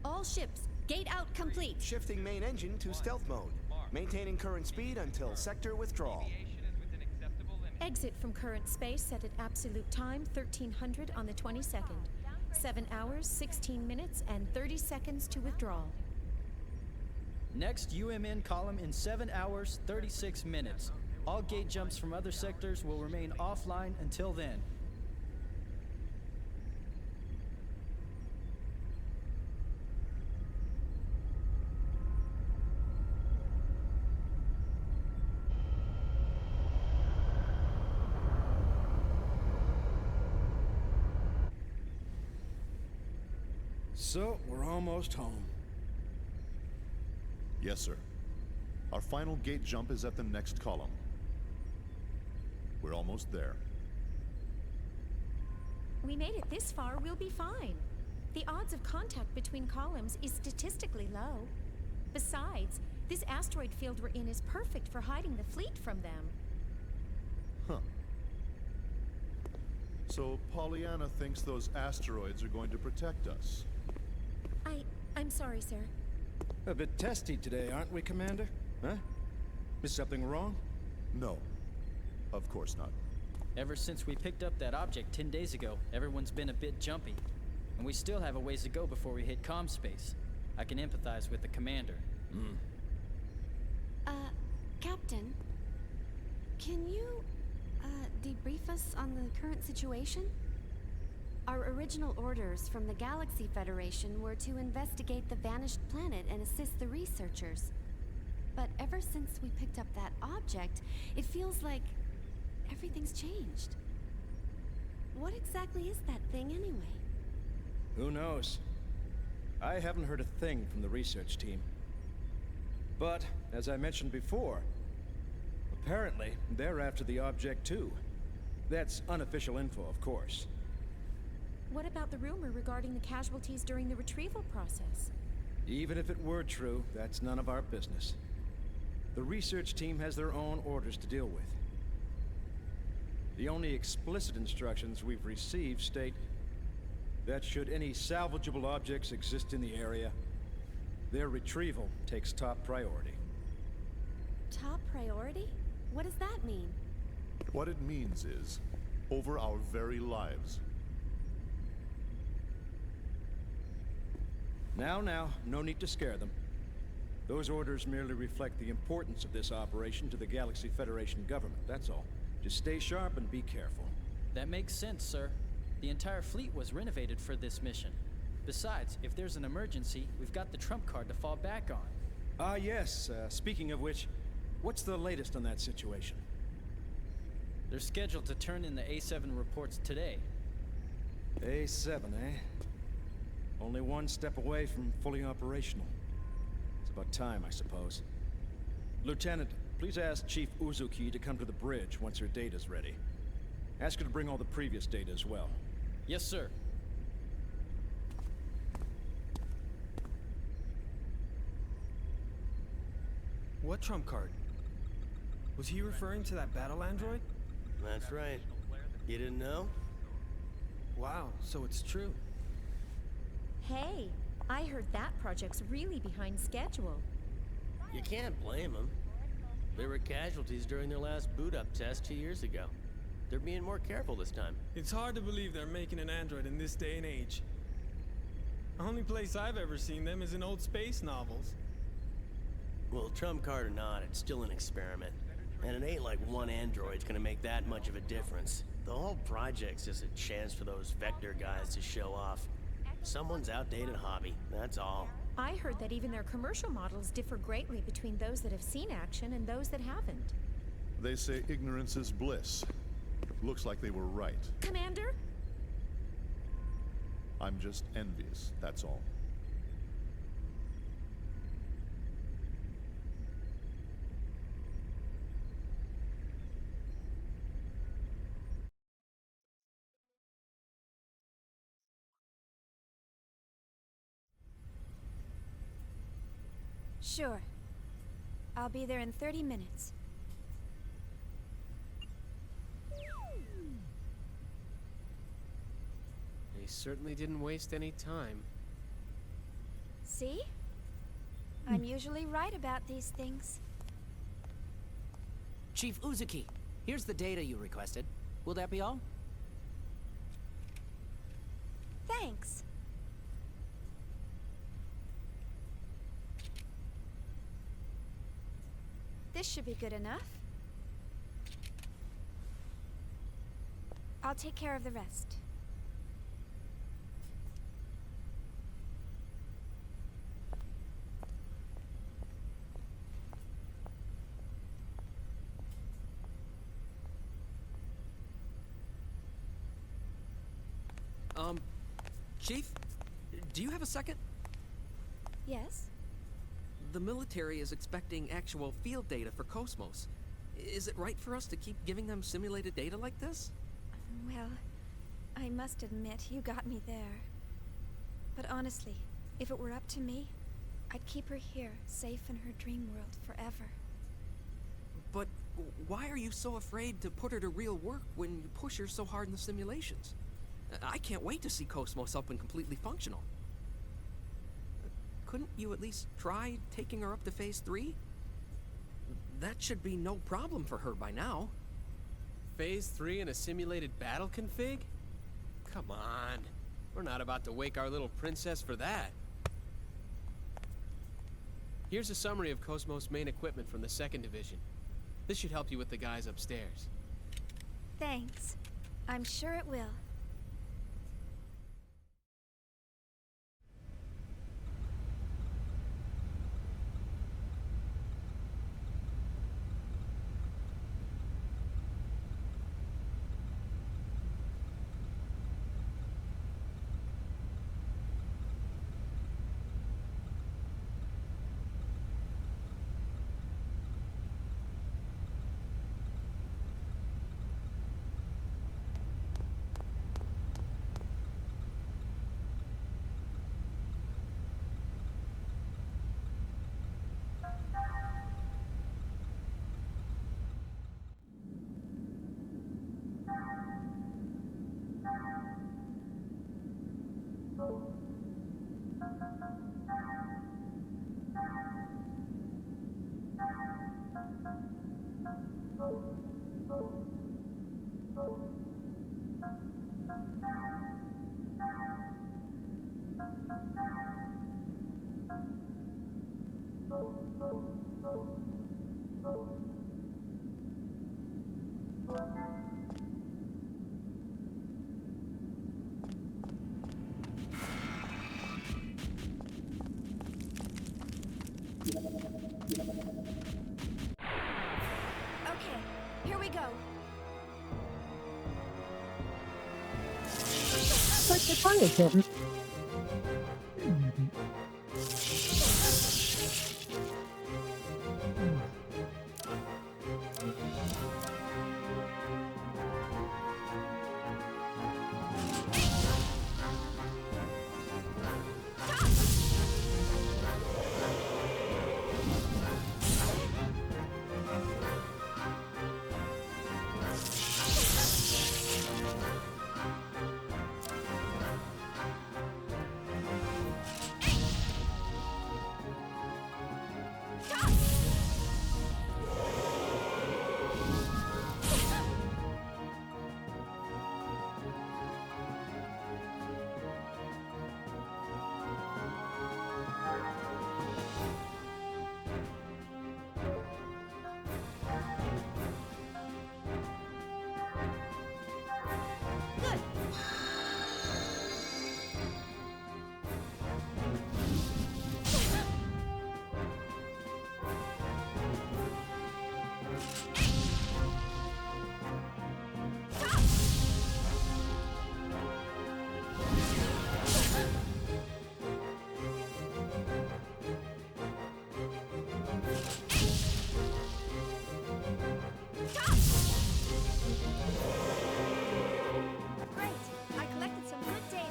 All ships, gate out complete. Shifting main engine to stealth mode. Maintaining current speed until sector withdrawal. Exit from current space set at absolute time 1300 on the 22nd. 7 hours, 16 minutes, and 30 seconds to withdrawal. Next UMN column in 7 hours, 36 minutes. All gate jumps from other sectors will remain offline until then. So, we're almost home. Yes, sir. Our final gate jump is at the next column. We're almost there. We made it this far, we'll be fine. The odds of contact between columns is statistically low. Besides, this asteroid field we're in is perfect for hiding the fleet from them. Huh. So Pollyanna thinks those asteroids are going to protect us. I'm sorry, sir. A bit testy today, aren't we, Commander? Huh? Is something wrong? No. Of course not. Ever since we picked up that object 10 days ago, everyone's been a bit jumpy. And we still have a ways to go before we hit comm space. I can empathize with the commander. Captain, can you, debrief us on the current situation? Our original orders from the Galaxy Federation were to investigate the vanished planet and assist the researchers. But ever since we picked up that object, it feels like everything's changed. What exactly is that thing anyway? Who knows? I haven't heard a thing from the research team. But, as I mentioned before, apparently they're after the object too. That's unofficial info, of course. What about the rumor regarding the casualties during the retrieval process? Even if it were true, that's none of our business. The research team has their own orders to deal with. The only explicit instructions we've received state that should any salvageable objects exist in the area, their retrieval takes top priority. Top priority? What does that mean? What it means is, over our very lives. Now, no need to scare them. Those orders merely reflect the importance of this operation to the Galaxy Federation government, that's all. Just stay sharp and be careful. That makes sense, sir. The entire fleet was renovated for this mission. Besides, if there's an emergency, we've got the trump card to fall back on. Yes. Speaking of which, what's the latest on that situation? They're scheduled to turn in the A7 reports today. A7, eh? Only one step away from fully operational. It's about time, I suppose. Lieutenant, please ask Chief Uzuki to come to the bridge once her data's ready. Ask her to bring all the previous data as well. Yes, sir. What trump card? Was he referring to that battle android? That's right. You didn't know? Wow, so it's true. Hey, I heard that project's really behind schedule. You can't blame them. There were casualties during their last boot-up test 2 years ago. They're being more careful this time. It's hard to believe they're making an android in this day and age. The only place I've ever seen them is in old space novels. Well, trump card or not, it's still an experiment. And it ain't like one android's gonna make that much of a difference. The whole project's just a chance for those Vector guys to show off. Someone's outdated hobby, that's all. I heard that even their commercial models differ greatly between those that have seen action and those that haven't. They say ignorance is bliss. Looks like they were right. Commander? I'm just envious, that's all. Sure. I'll be there in 30 minutes. They certainly didn't waste any time. See? I'm usually right about these things. Chief Uzuki, here's the data you requested. Will that be all? Thanks. This should be good enough. I'll take care of the rest. Chief? Do you have a second? Yes? The military is expecting actual field data for Cosmos. Is it right for us to keep giving them simulated data like this? Well, I must admit, you got me there. But honestly, if it were up to me, I'd keep her here, safe in her dream world forever. But why are you so afraid to put her to real work when you push her so hard in the simulations? I can't wait to see Cosmos up and completely functional. Couldn't you at least try taking her up to Phase 3? That should be no problem for her by now. Phase 3 in a simulated battle config? Come on. We're not about to wake our little princess for that. Here's a summary of Cosmos main equipment from the 2nd Division. This should help you with the guys upstairs. Thanks. I'm sure it will. Okay, here we go. It's like the fire kitten. Great! I collected some good data.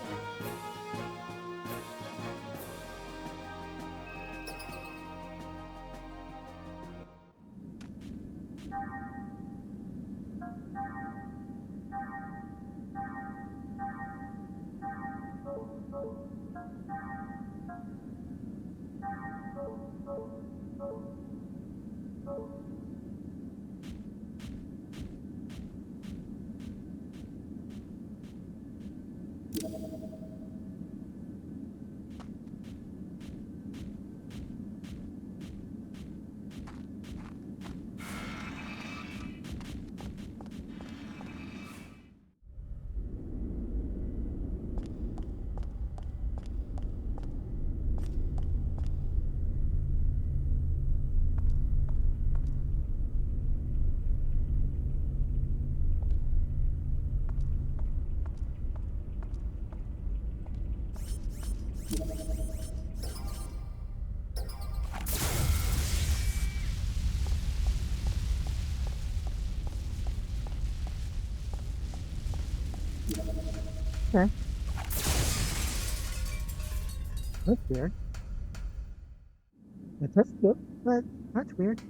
Okay. That's weird. That's good, but that's weird.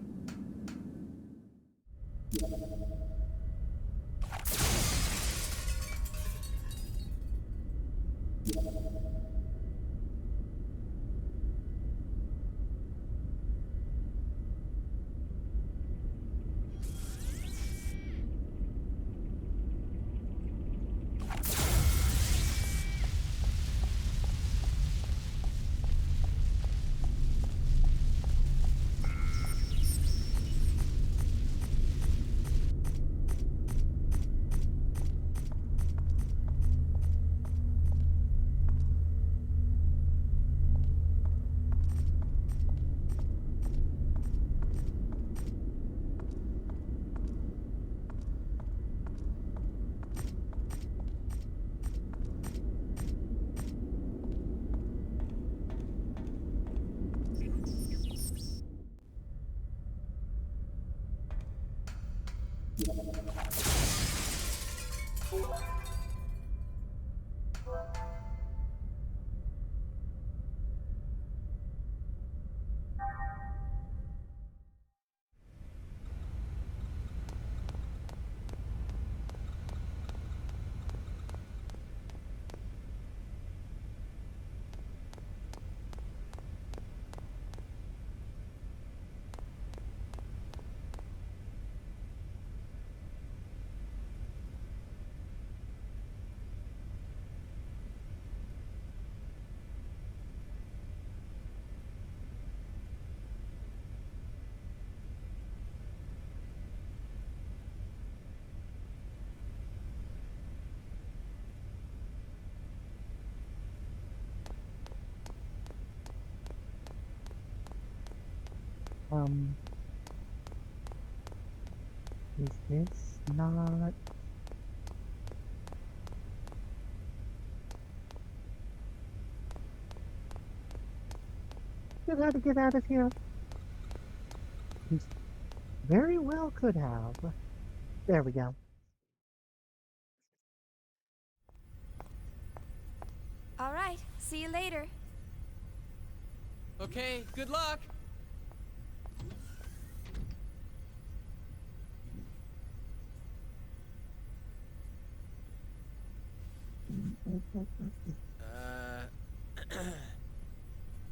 Um, is this not... Get out of here. This very well could have. There we go. All right, see you later. Okay, good luck.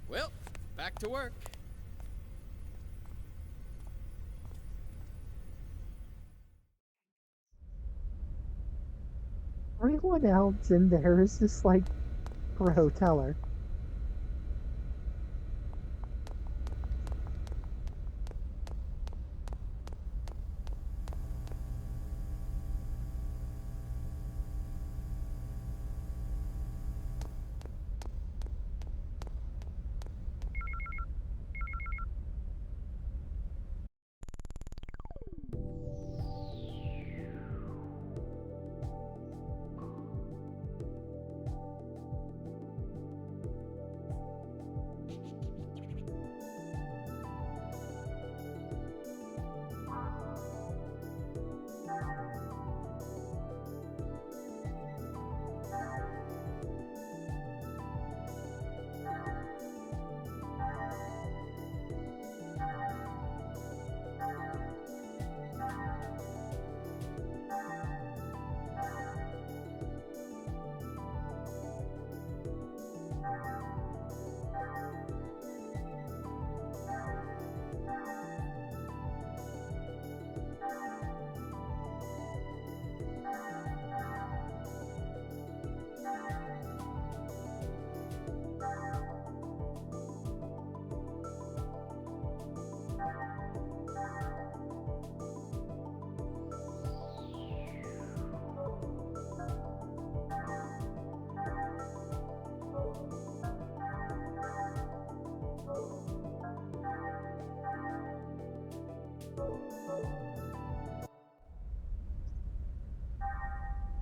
Well, back to work. Everyone else in there is just like, bro, tell her.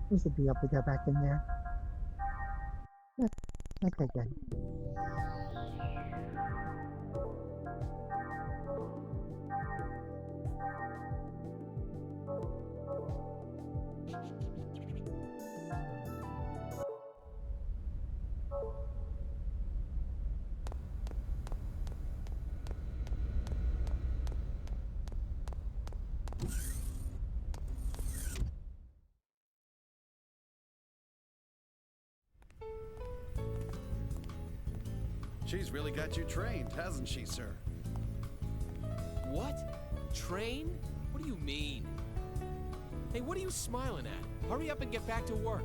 We should be able to get back in there. Yeah. Okay, good. She's really got you trained, hasn't she, sir? What? Train? What do you mean? Hey, what are you smiling at? Hurry up and get back to work.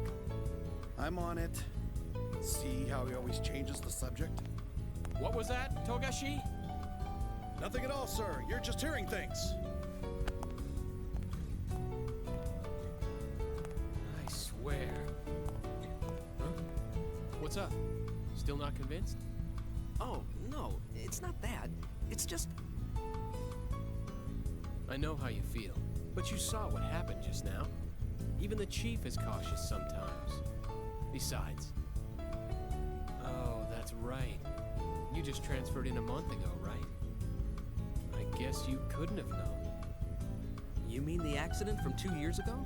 I'm on it. See how he always changes the subject? What was that, Togashi? Nothing at all, sir. You're just hearing things. I swear. Huh? What's up? Still not convinced? Oh, no, it's not that. It's just... I know how you feel, but you saw what happened just now. Even the chief is cautious sometimes. Besides... Oh, that's right. You just transferred in a month ago, right? I guess you couldn't have known. You mean the accident from 2 years ago?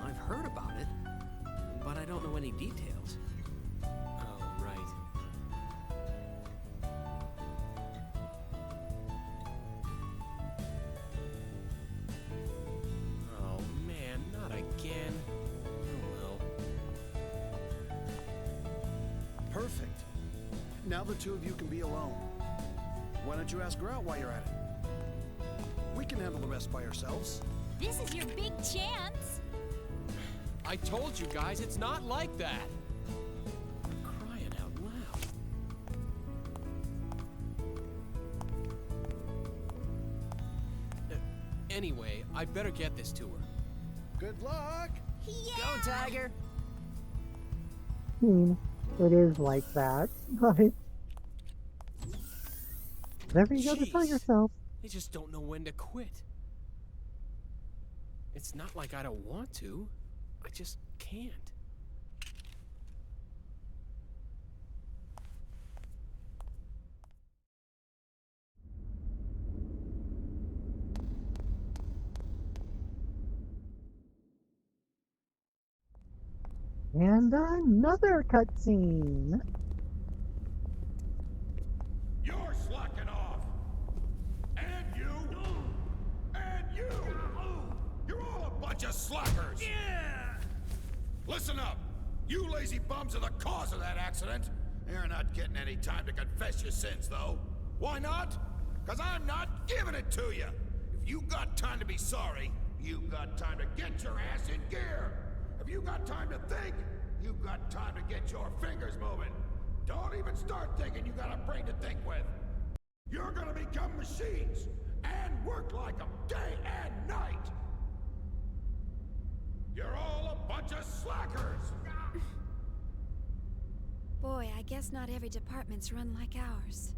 I've heard about it, but I don't know any details. Oh, right. Oh, man, not again. Oh, well. Perfect. Now the two of you can be alone. Why don't you ask her out while you're at it? We can handle the rest by ourselves. This is your big chance. I told you guys, it's not like that. Crying out loud. Anyway, I better get this to her. Good luck. Go, Tiger. I mean, it is like that, but whatever you gotta tell Jeez. yourself. They just don't know when to quit. It's not like I don't want to. I just can't. And another cutscene. You're slacking off. And you. And you. You're all a bunch of slackers. Yeah. Listen up. You lazy bums are the cause of that accident. You're not getting any time to confess your sins, though. Why not? Because I'm not giving it to you. If you got time to be sorry, you got time to get your ass in gear. If you got time to think, you got time to get your fingers moving. Don't even start thinking you got a brain to think with. You're gonna become machines and work like them day and night. You're all a bunch of slackers. Boy, I guess not every department's run like ours.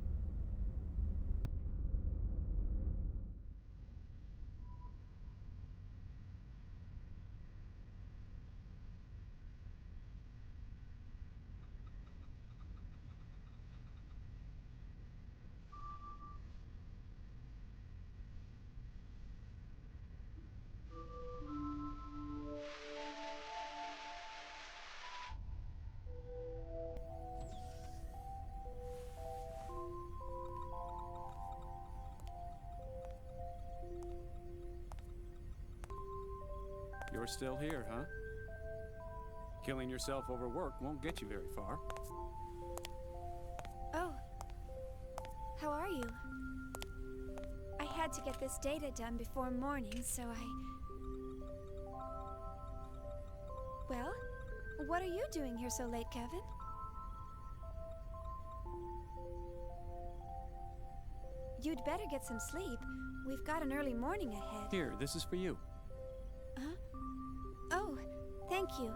You're still here, huh? Killing yourself over work won't get you very far. Oh. How are you? I had to get this data done before morning, so Well, what are you doing here so late, Kevin? You'd better get some sleep. We've got an early morning ahead. Here, this is for you. Huh? Oh, thank you.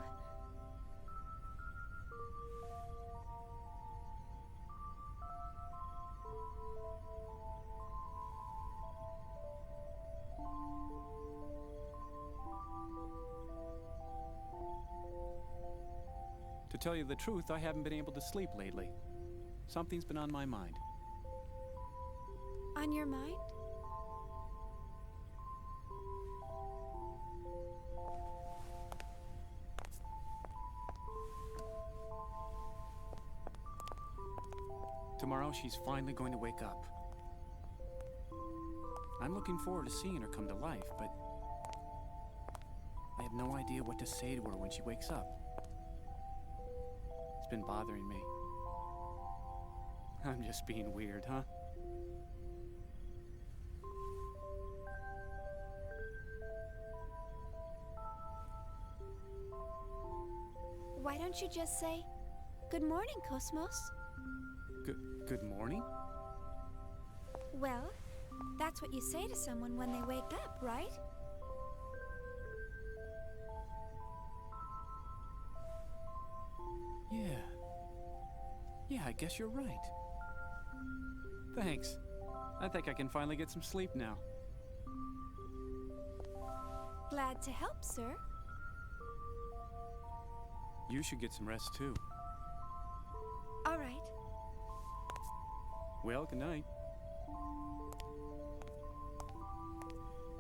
To tell you the truth, I haven't been able to sleep lately. Something's been on my mind. On your mind? Tomorrow, she's finally going to wake up. I'm looking forward to seeing her come to life, but I have no idea what to say to her when she wakes up. It's been bothering me. I'm just being weird, huh? Why don't you just say, "Good morning, Cosmos"? Good morning? Well, that's what you say to someone when they wake up, right? Yeah, I guess you're right. Thanks. I think I can finally get some sleep now. Glad to help, sir. You should get some rest too. All right. Well, good night.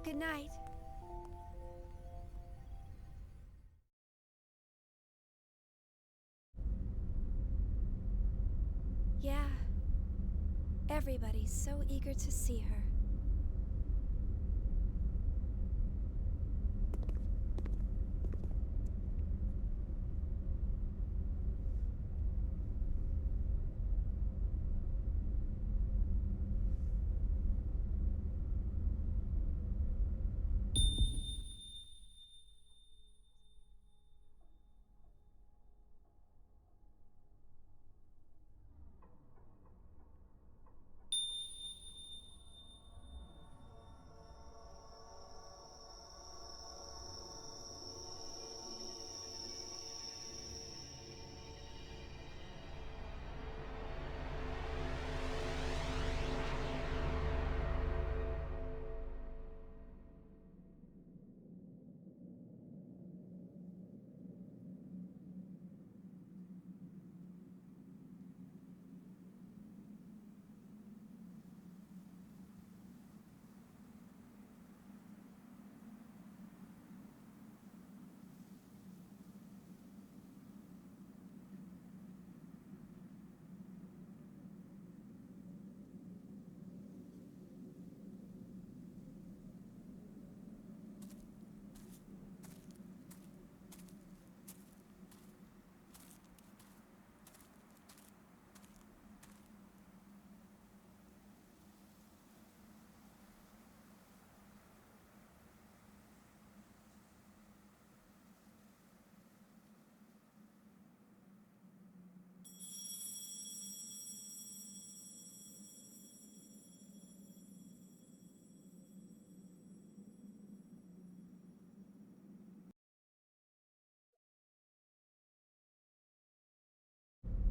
Good Good night. Yeah. Everybody's so eager to see her.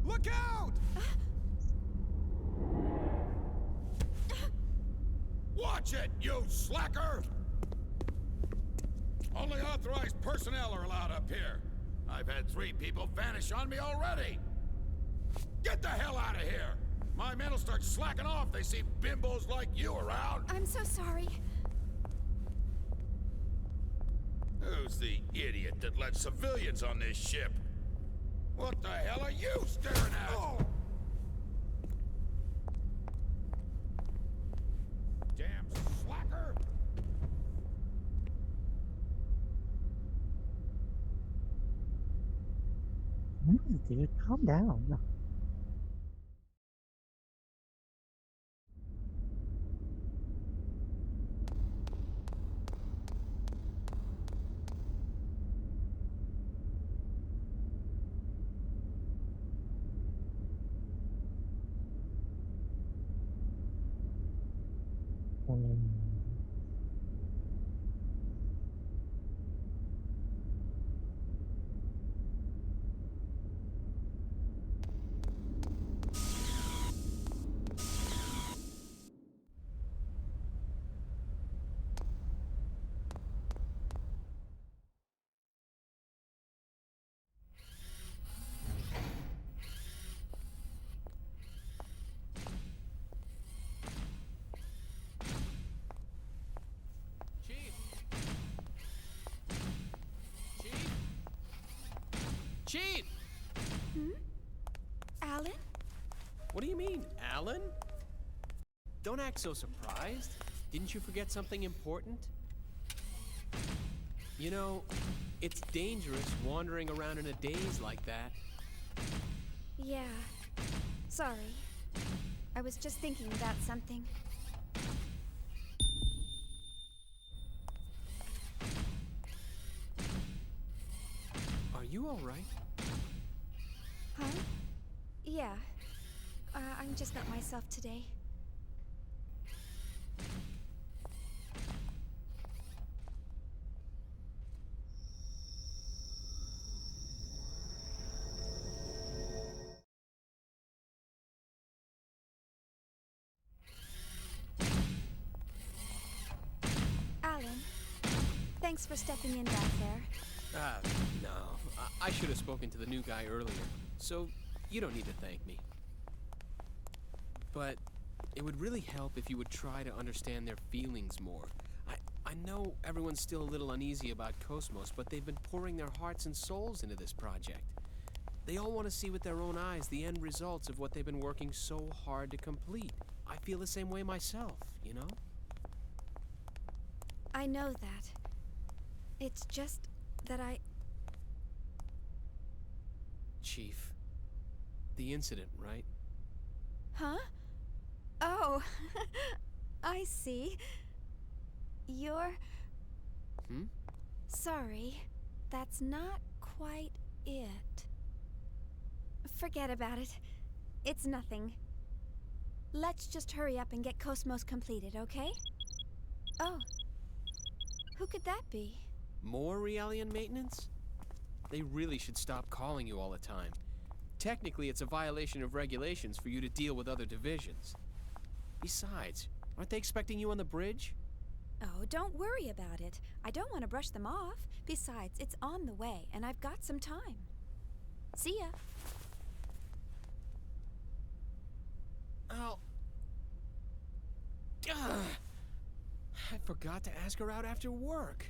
Look out! Watch it, you slacker! Only authorized personnel are allowed up here. I've had 3 people vanish on me already. Get the hell out of here! My men will start slacking off. They see bimbos like you around. I'm so sorry. Who's the idiot that let civilians on this ship? What the hell are you staring at? Oh. Damn slacker! Dude, calm down. Chief! Hmm? Alan? What do you mean, Alan? Don't act so surprised. Didn't you forget something important? You know, it's dangerous wandering around in a daze like that. Yeah. Sorry. I was just thinking about something. Are you all right? Huh? Yeah. I'm just not myself today. Alan, thanks for stepping in back there. No. I should have spoken to the new guy earlier, so you don't need to thank me. But it would really help if you would try to understand their feelings more. I know everyone's still a little uneasy about Cosmos, but they've been pouring their hearts and souls into this project. They all want to see with their own eyes the end results of what they've been working so hard to complete. I feel the same way myself, you know? I know that. It's just that Chief, the incident, right? Huh? Oh, I see. You're... Hmm? Sorry. That's not quite it. Forget about it. It's nothing. Let's just hurry up and get Cosmos completed, okay? Oh. Who could that be? More Realian maintenance? They really should stop calling you all the time. Technically, it's a violation of regulations for you to deal with other divisions. Besides, aren't they expecting you on the bridge? Oh, don't worry about it. I don't want to brush them off. Besides, it's on the way, and I've got some time. See ya. Oh. Ugh. I forgot to ask her out after work.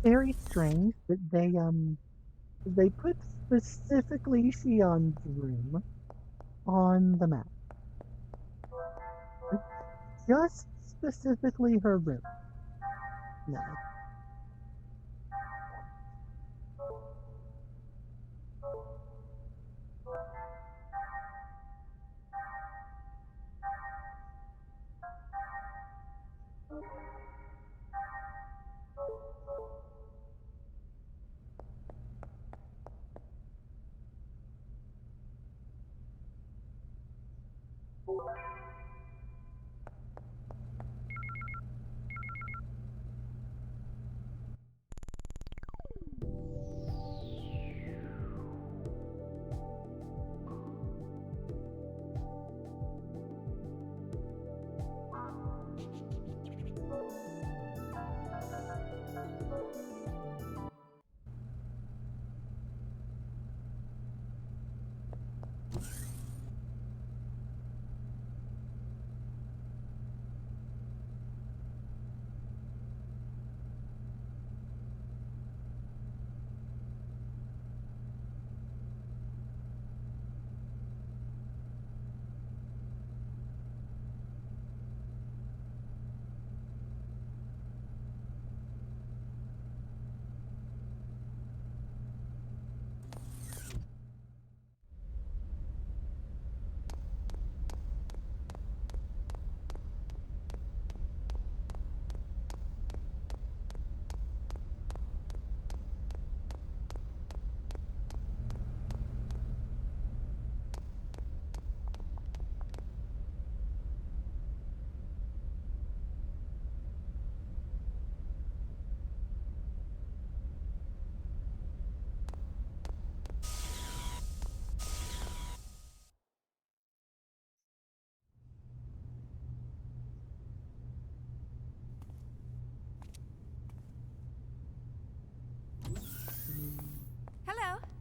Very strange that they put specifically Shion's room on the map. Just specifically her room. No.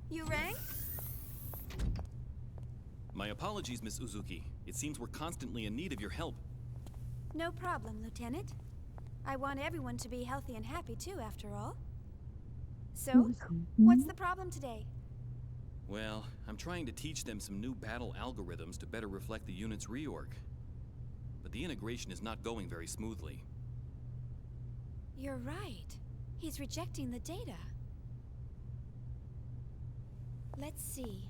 You rang? My apologies, Miss Uzuki. It seems we're constantly in need of your help. No problem, Lieutenant. I want everyone to be healthy and happy too, after all. So, what's the problem today? Well, I'm trying to teach them some new battle algorithms to better reflect the unit's reorg. But the integration is not going very smoothly. You're right. He's rejecting the data. Let's see.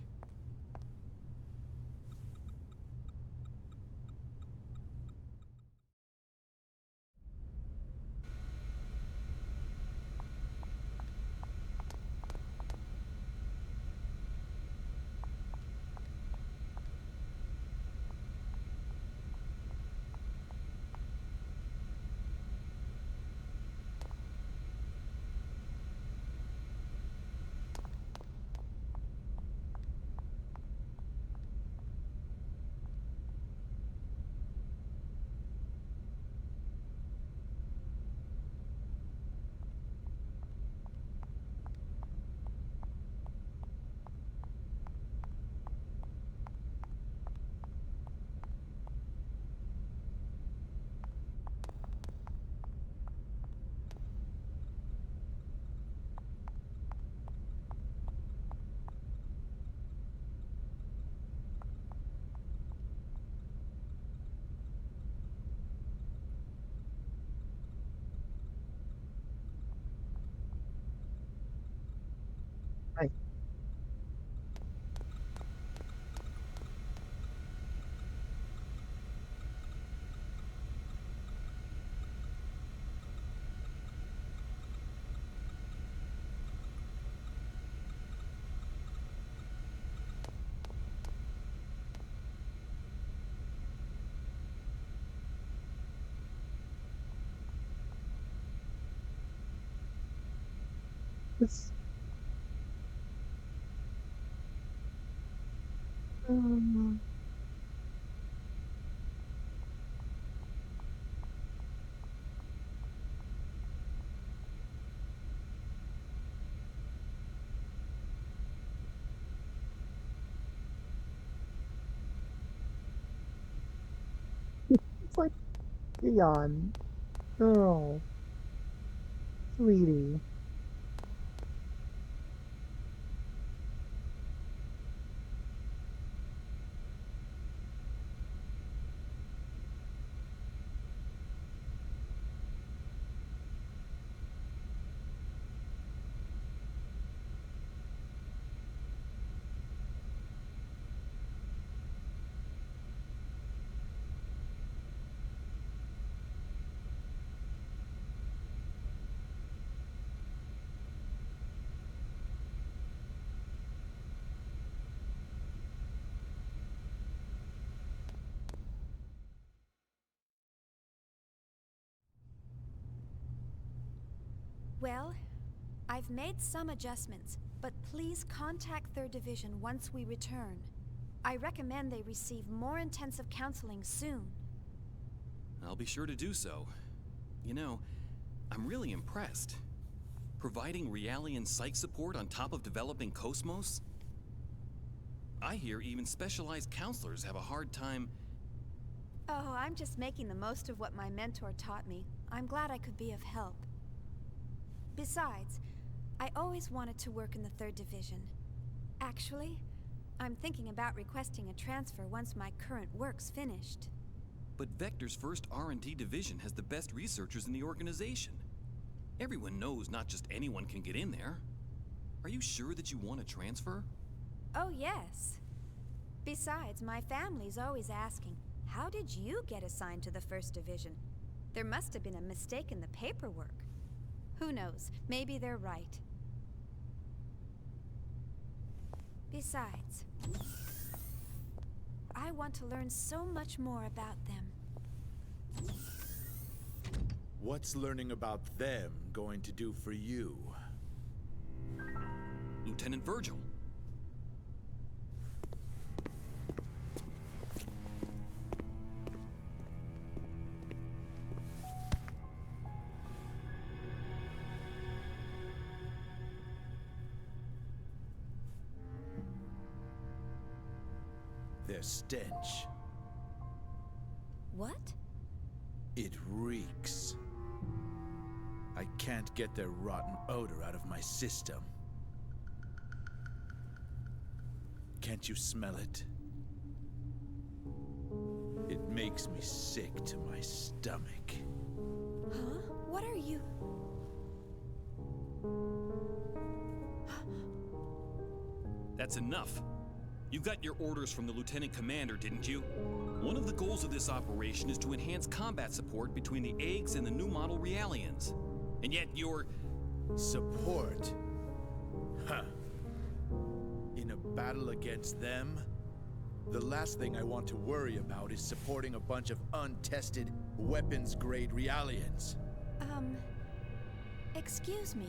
Right. It's, um, it's like Shion. Girl, sweetie. Well, I've made some adjustments, but please contact 3rd Division once we return. I recommend they receive more intensive counseling soon. I'll be sure to do so. You know, I'm really impressed. Providing Realian psych support on top of developing Cosmos? I hear even specialized counselors have a hard time... Oh, I'm just making the most of what my mentor taught me. I'm glad I could be of help. Besides, I always wanted to work in the 3rd Division. Actually, I'm thinking about requesting a transfer once my current work's finished. But Vector's first R&D division has the best researchers in the organization. Everyone knows not just anyone can get in there. Are you sure that you want to transfer? Oh, yes. Besides, my family's always asking, how did you get assigned to the 1st Division? There must have been a mistake in the paperwork. Who knows? Maybe they're right. Besides, I want to learn so much more about them. What's learning about them going to do for you? Lieutenant Virgil. Their stench. What? It reeks. I can't get their rotten odor out of my system. Can't you smell it? It makes me sick to my stomach. Huh? What are you... That's enough. You got your orders from the Lieutenant Commander, didn't you? One of the goals of this operation is to enhance combat support between the eggs and the new model Realians. And yet you're... Support? Huh. In a battle against them, the last thing I want to worry about is supporting a bunch of untested, weapons-grade Realians. Excuse me,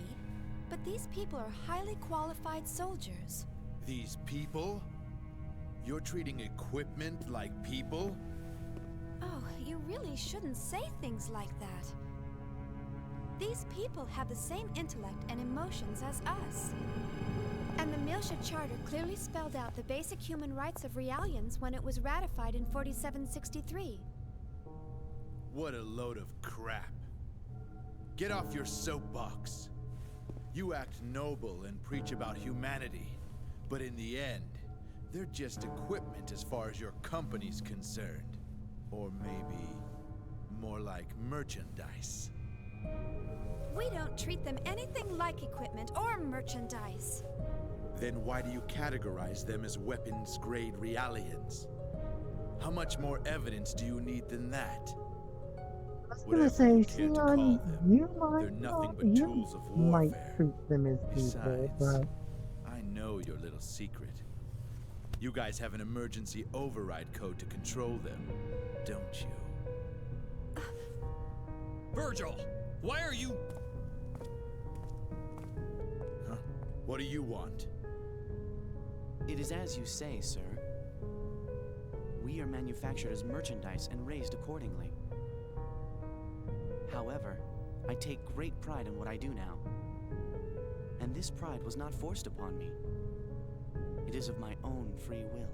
but these people are highly qualified soldiers. These people? You're treating equipment like people? Oh, you really shouldn't say things like that. These people have the same intellect and emotions as us. And the Miltia Charter clearly spelled out the basic human rights of Realians when it was ratified in 4763. What a load of crap. Get off your soapbox. You act noble and preach about humanity, but in the end, they're just equipment as far as your company's concerned. Or maybe more like merchandise. We don't treat them anything like equipment or merchandise. Then why do you categorize them as weapons-grade Realians? How much more evidence do you need than that? I was Whatever gonna say, you care to call Shion, them, you they're nothing but you tools of might warfare. treat them as people, Besides, but I know your little secret. You guys have an emergency override code to control them, don't you? Virgil! Why are you... Huh? What do you want? It is as you say, sir. We are manufactured as merchandise and raised accordingly. However, I take great pride in what I do now. And this pride was not forced upon me. It is of my own free will.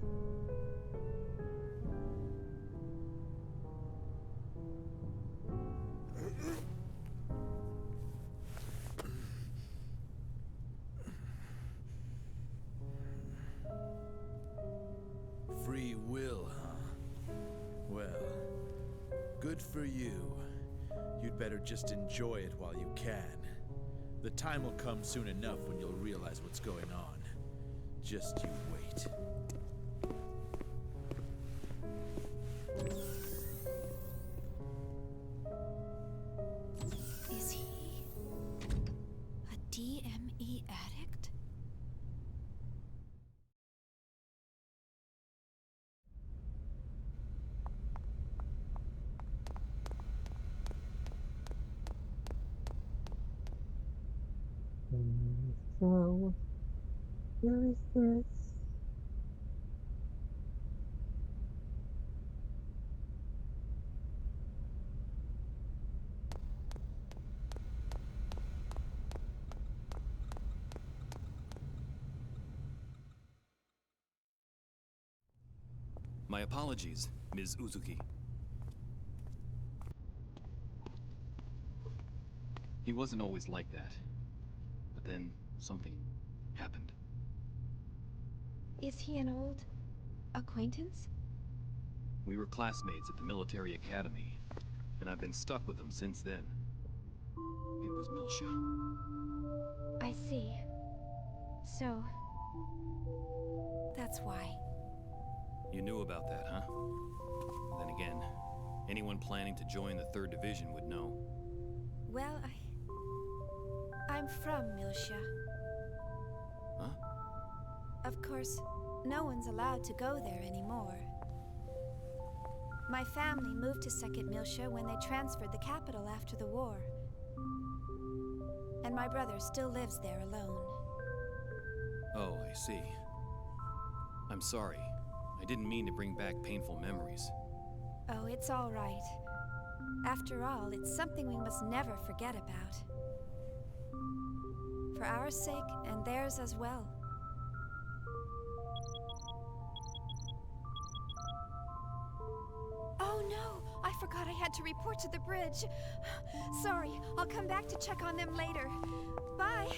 Free will, huh? Well, good for you. You'd better just enjoy it while you can. The time will come soon enough when you'll realize what's going on. Just you wait. Is he a DME addict? so where is this? My apologies, Ms. Uzuki. He wasn't always like that. But then, something happened. Is he an old acquaintance? We were classmates at the military academy, and I've been stuck with him since then. It was Miltia. I see. So... that's why. You knew about that, huh? Then again, anyone planning to join the 3rd Division would know. Well, I'm from Miltia. Huh? Of course, no one's allowed to go there anymore. My family moved to 2nd Miltia when they transferred the capital after the war. And my brother still lives there alone. Oh, I see. I'm sorry. I didn't mean to bring back painful memories. Oh, it's all right. After all, it's something we must never forget about. For our sake and theirs as well. no! I forgot I had to report to the bridge. Sorry, I'll come back to check on them later. Bye!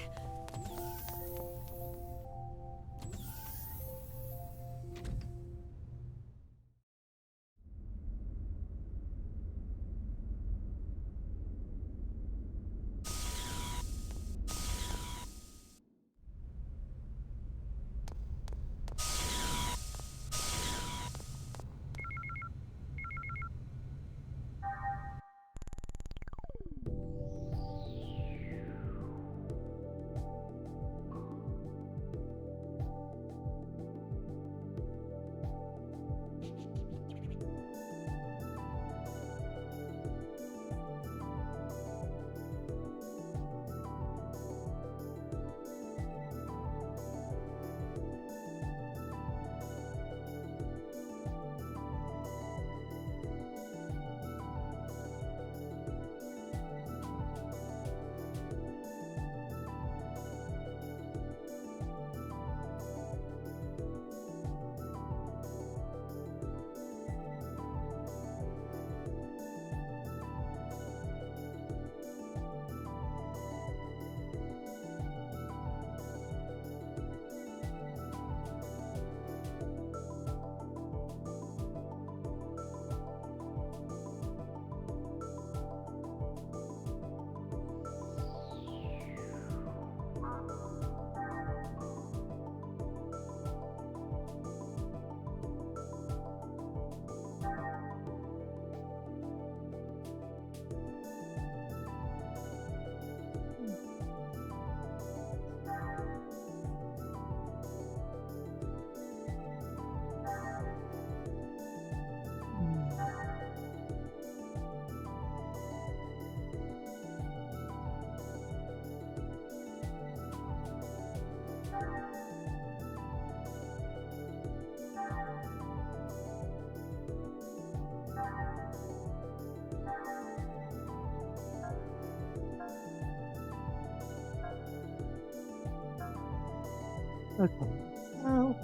Okay, so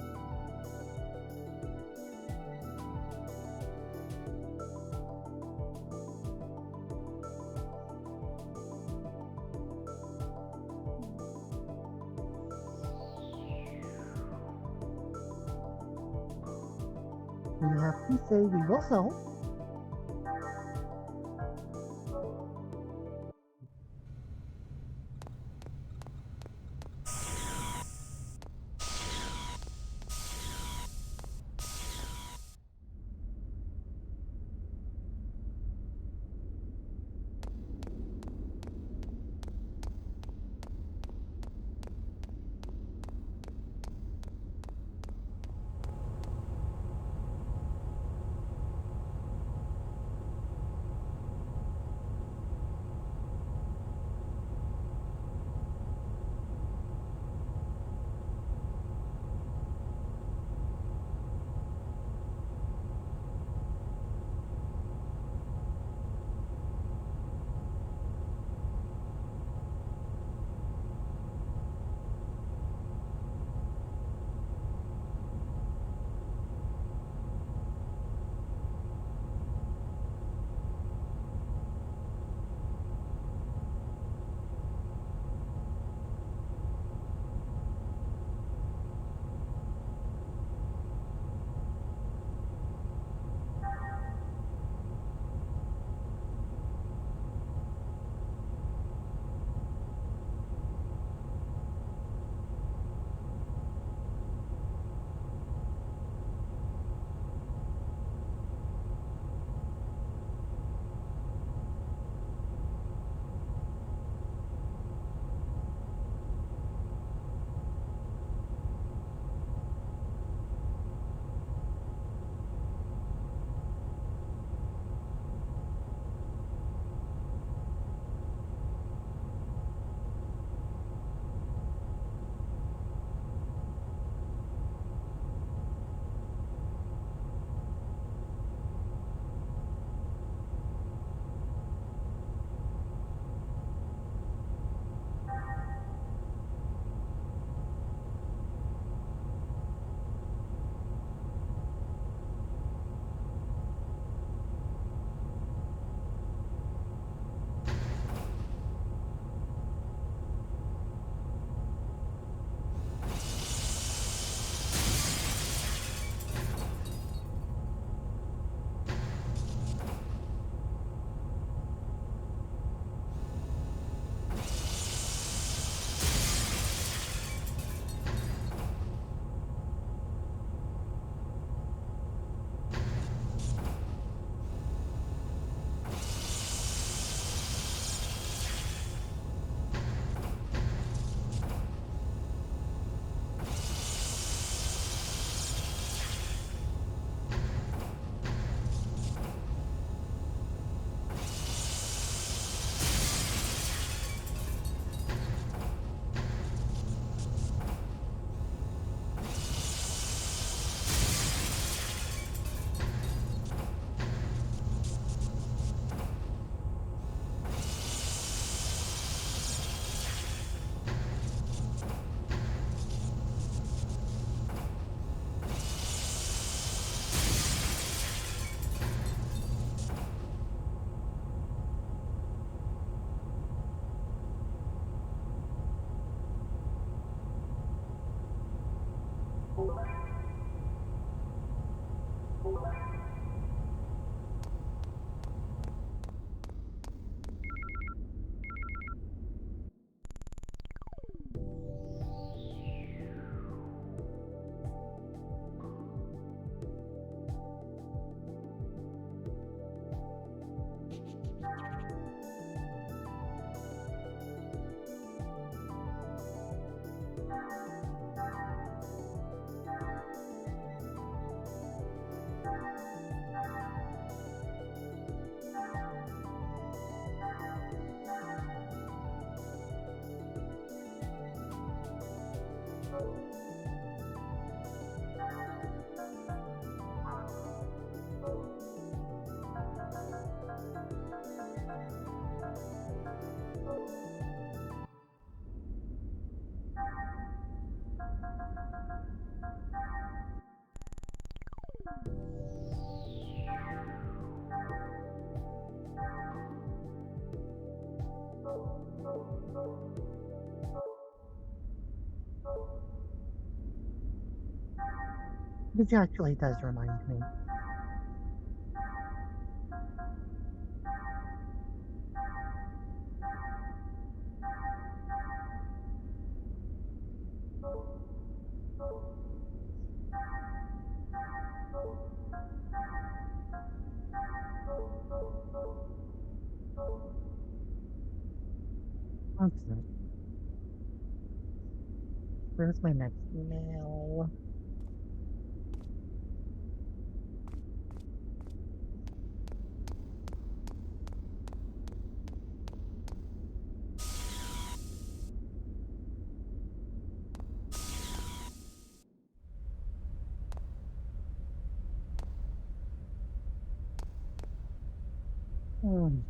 we have to say we will solve. This actually does remind me. Okay. Where's my next email? Hmm.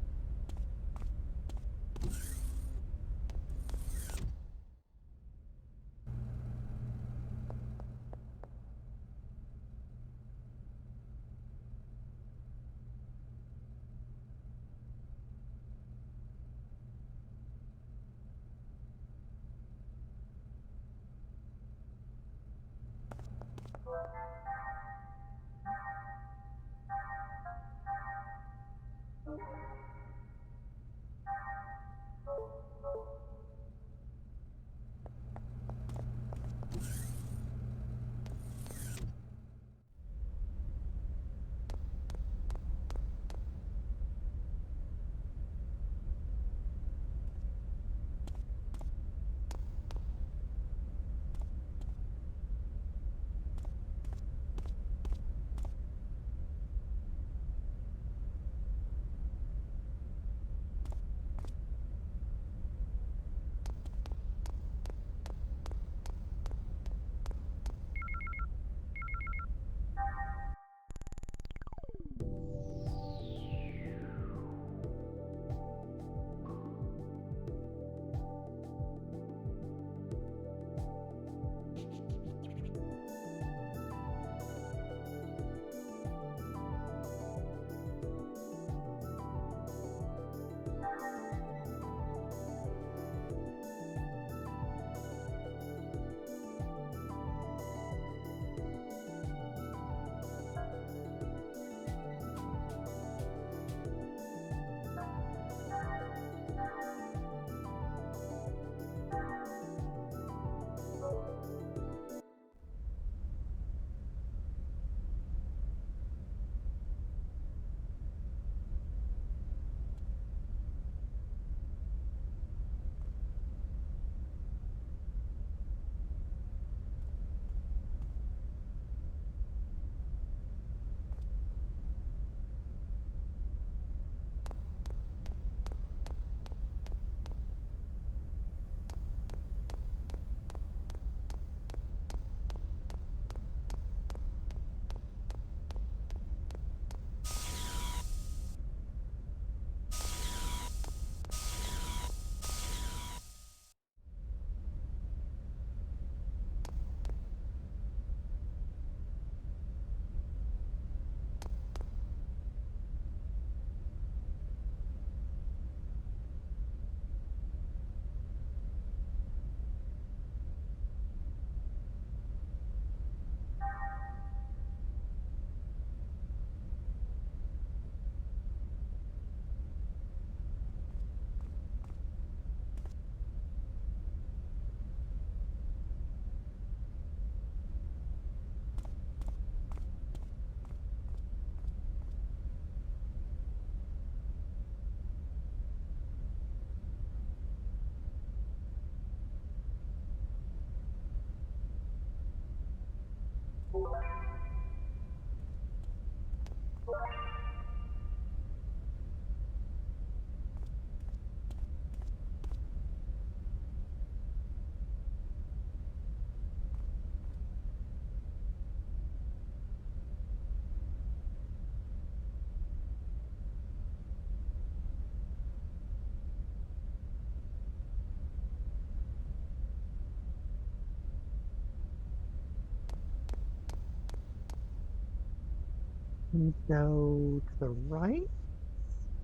And go to the right.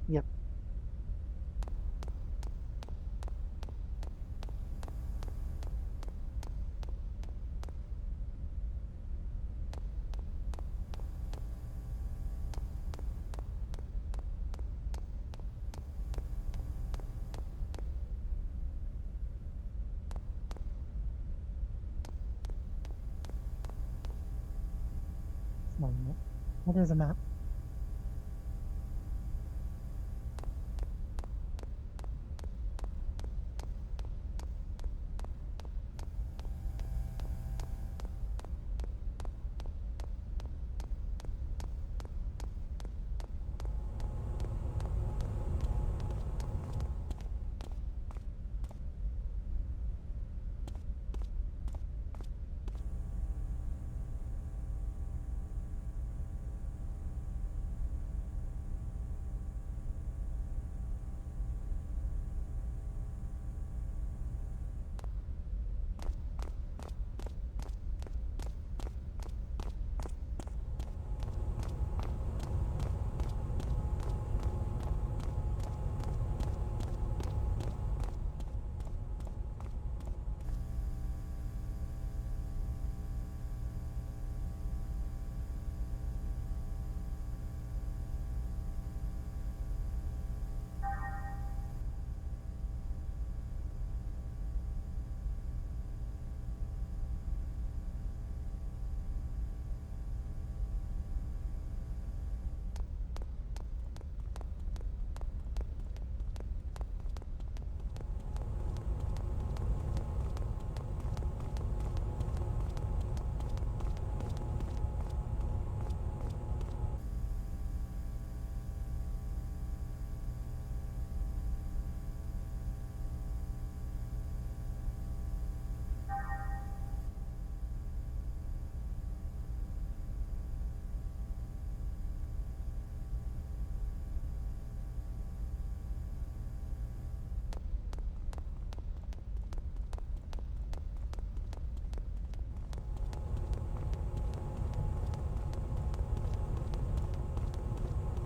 Yep. Small map. That is a map.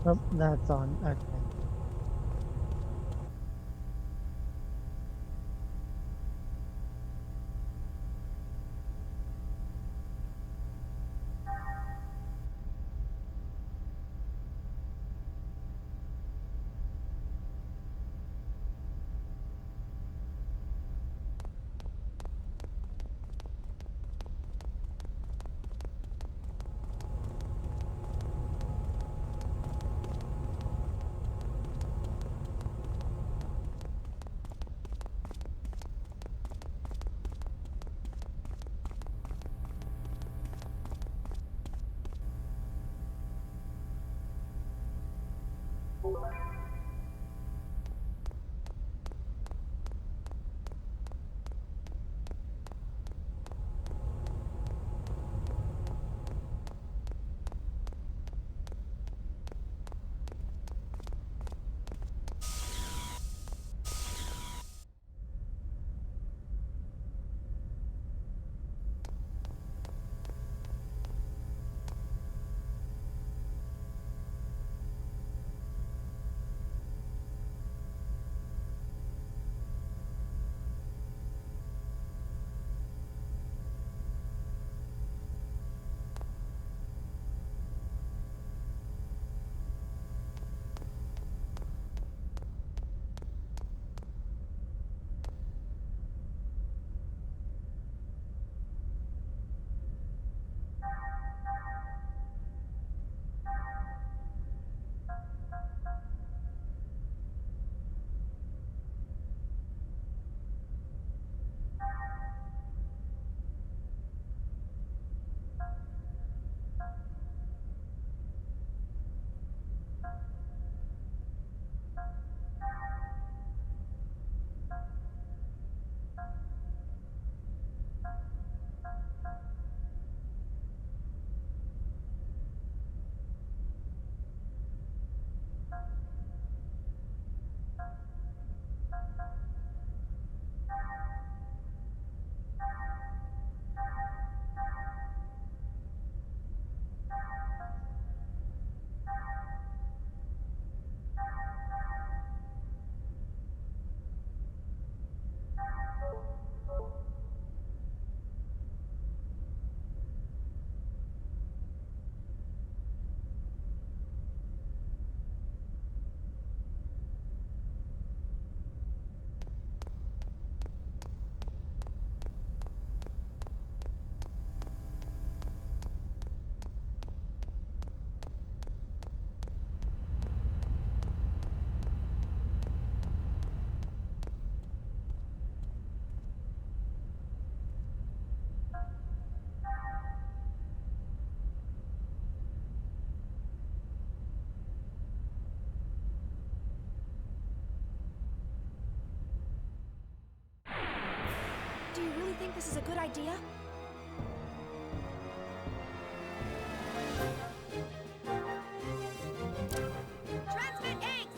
Oh, that's on. Okay. good idea? Transmit eggs!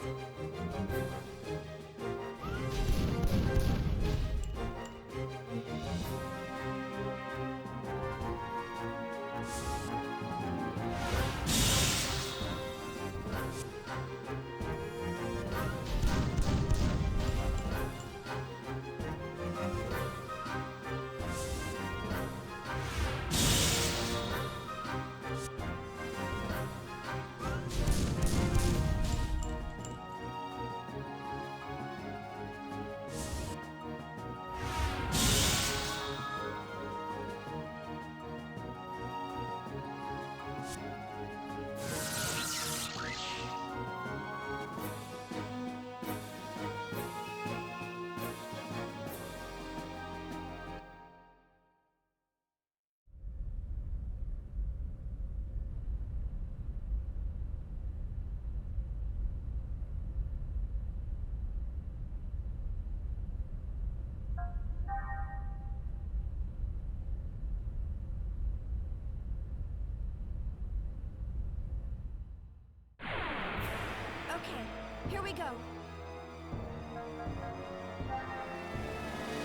Okay, here we go.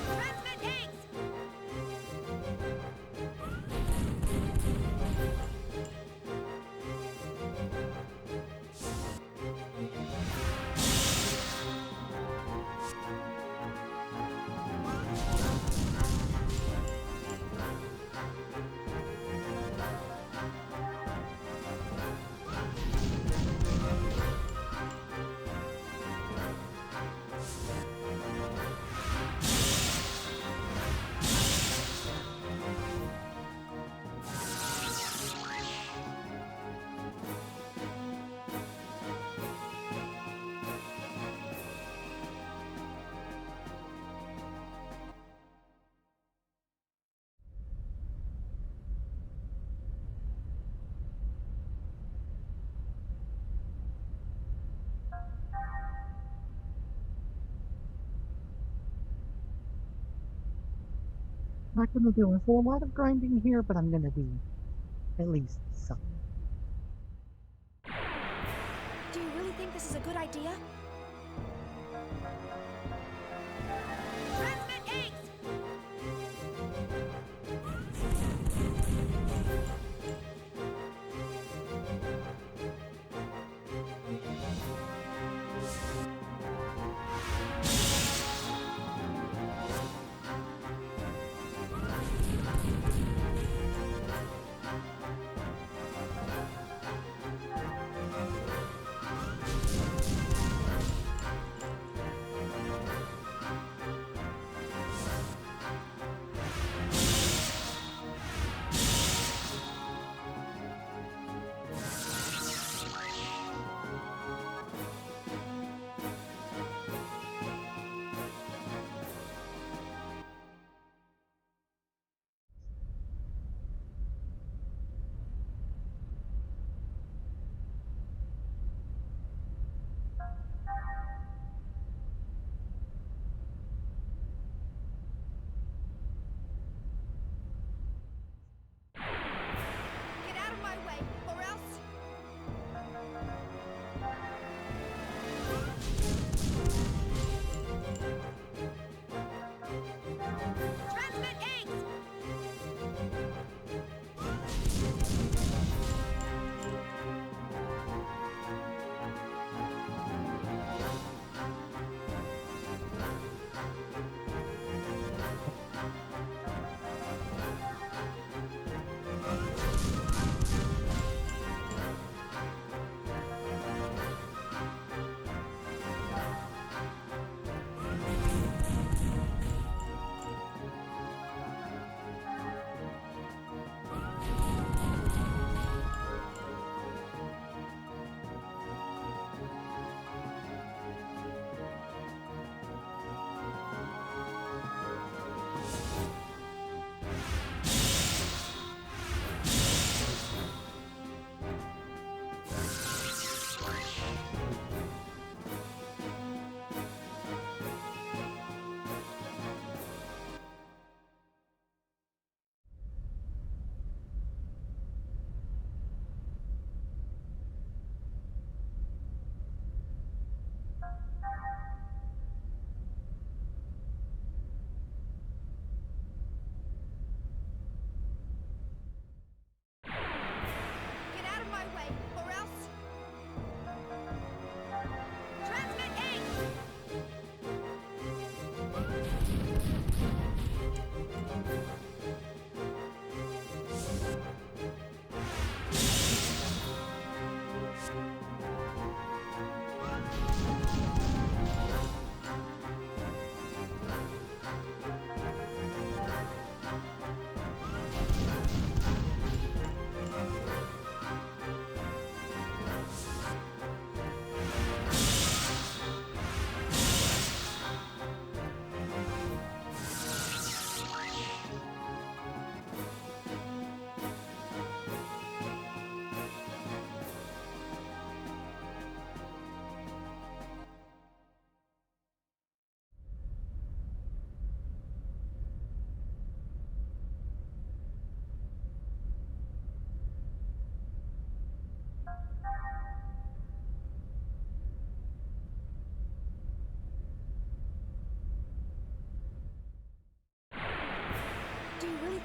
Transmit eggs! Not gonna do a whole lot of grinding here, but I'm gonna do at least some. Do you really think this is a good idea? Transmit eggs!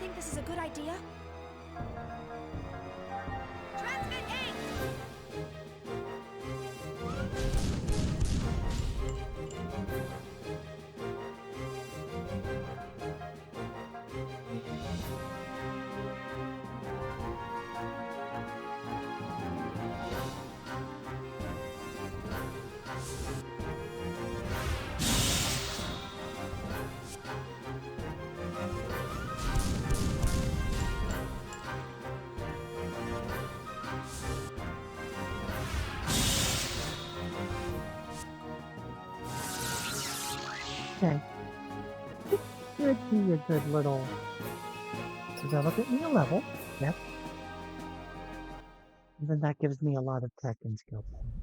think this is a good idea? Transmit 8! Okay. This should be a good little develop me a level. Yep. And then that gives me a lot of tech and skill points.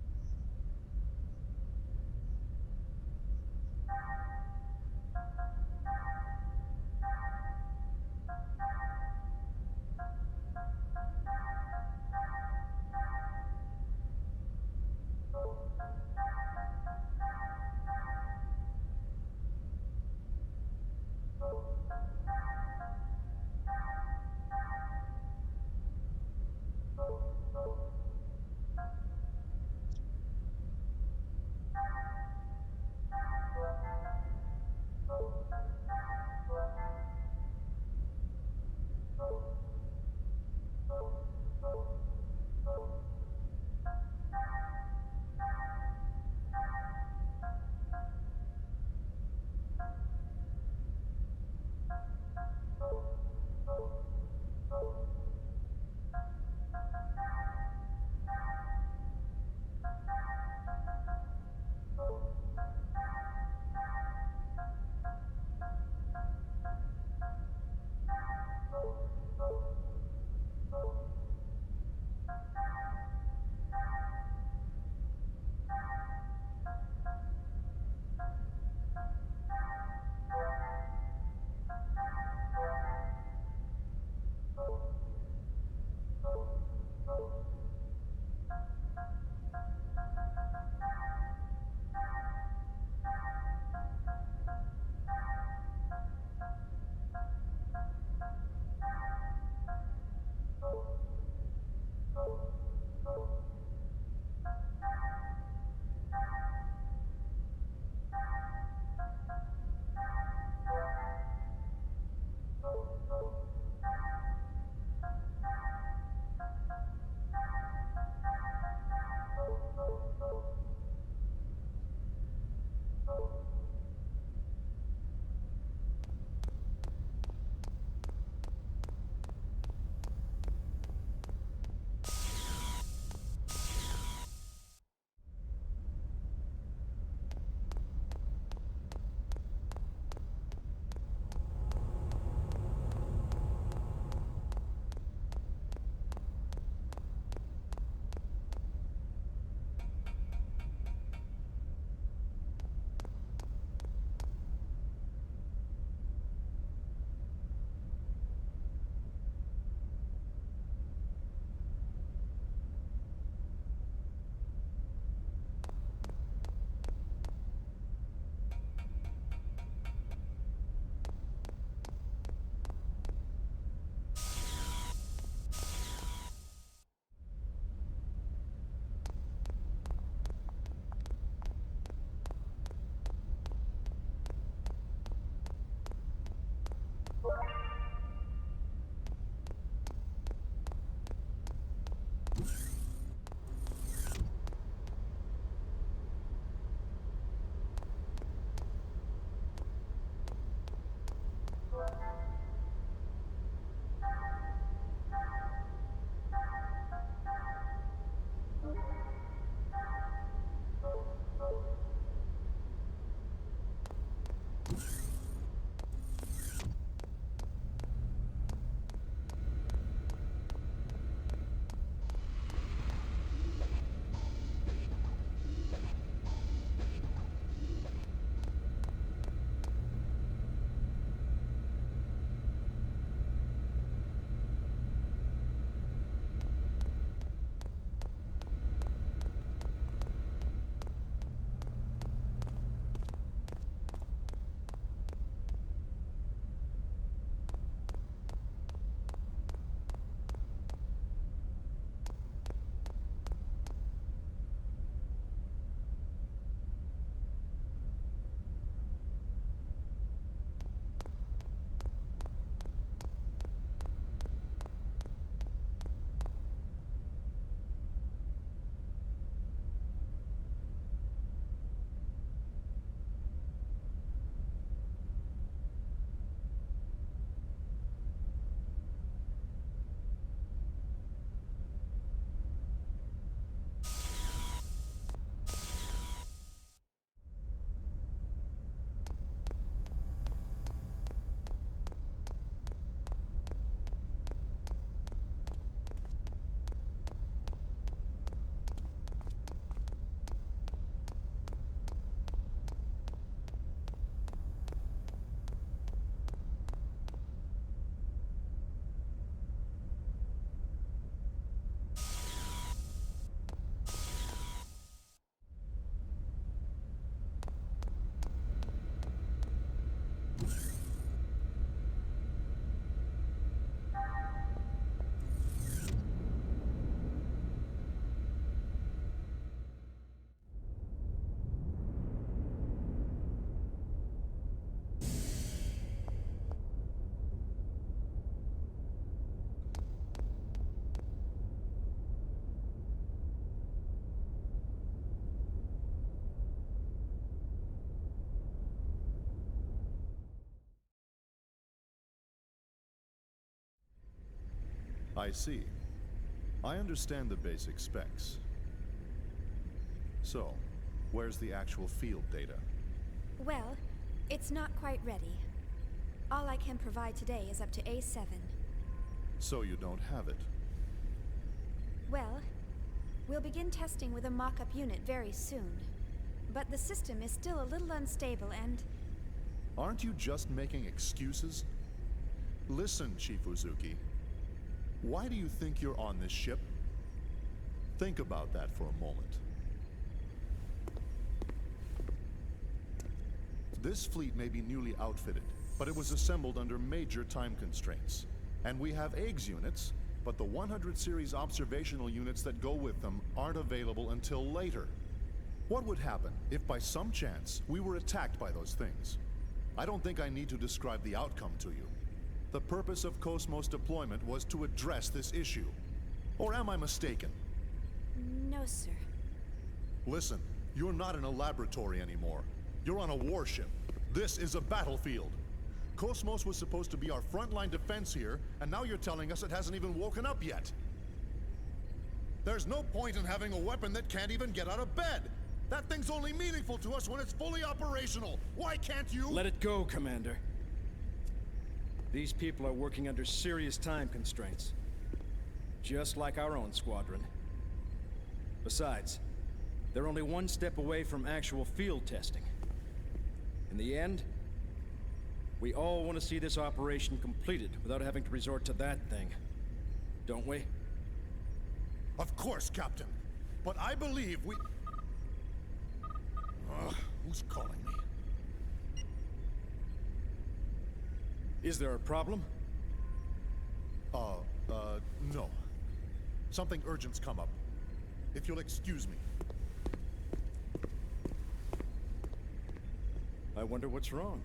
I see. I understand the basic specs. So, where's the actual field data? Well, it's not quite ready. All I can provide today is up to A7. So you don't have it? Well, we'll begin testing with a mock-up unit very soon. But the system is still a little unstable and... Aren't you just making excuses? Listen, Chief Uzuki. Why do you think you're on this ship? Think about that for a moment. This fleet may be newly outfitted, but it was assembled under major time constraints. And we have eggs units, but the 100 series observational units that go with them aren't available until later. What would happen if by some chance we were attacked by those things? I don't think I need to describe the outcome to you. The purpose of Cosmos deployment was to address this issue. Or am I mistaken? No, sir. Listen, you're not in a laboratory anymore. You're on a warship. This is a battlefield. Cosmos was supposed to be our frontline defense here, and now you're telling us it hasn't even woken up yet. There's no point in having a weapon that can't even get out of bed. That thing's only meaningful to us when it's fully operational. Why can't you— Let it go, Commander. These people are working under serious time constraints. Just like our own squadron. Besides, they're only one step away from actual field testing. In the end, we all want to see this operation completed without having to resort to that thing. Don't we? Of course, Captain. But I believe we— who's calling me? Is there a problem? No. Something urgent's come up. If you'll excuse me. I wonder what's wrong.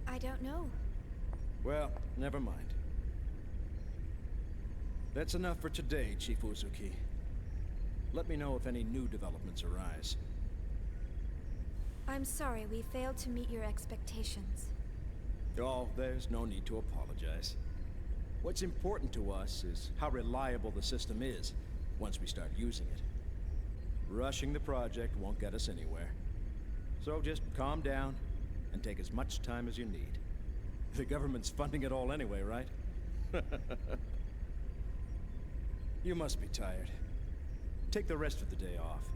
I don't know. Well, never mind. That's enough for today, Chief Uzuki. Let me know if any new developments arise. I'm sorry we failed to meet your expectations. Oh, there's no need to apologize. What's important to us is how reliable the system is once we start using it. Rushing the project won't get us anywhere. So just calm down and take as much time as you need. The government's funding it all anyway, right? You must be tired. Take the rest of the day off.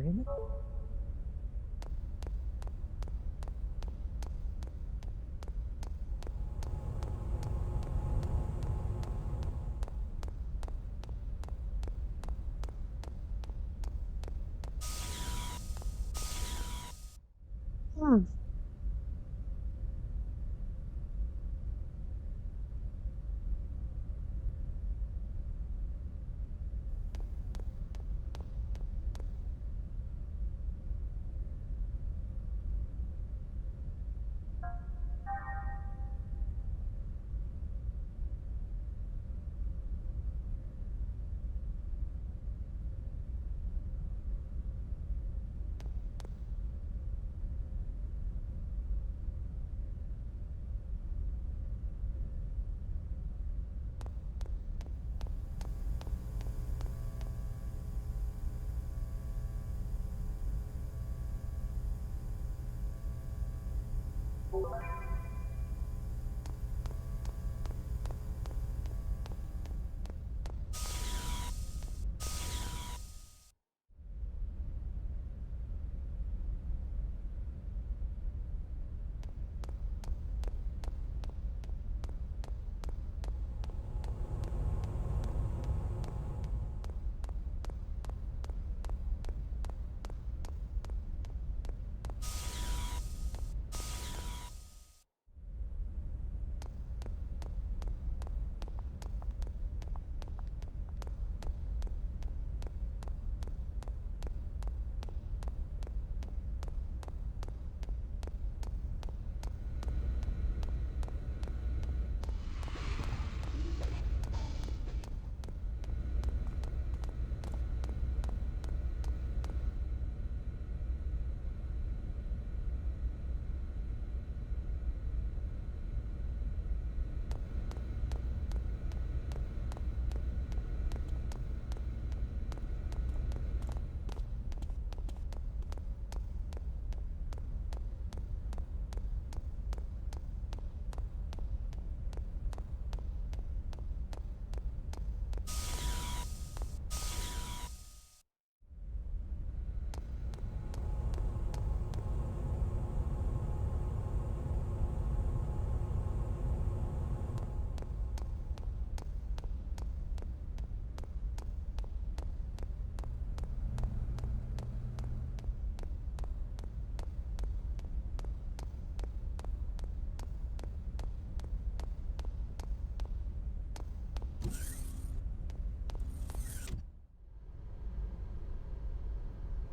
in. Hmm.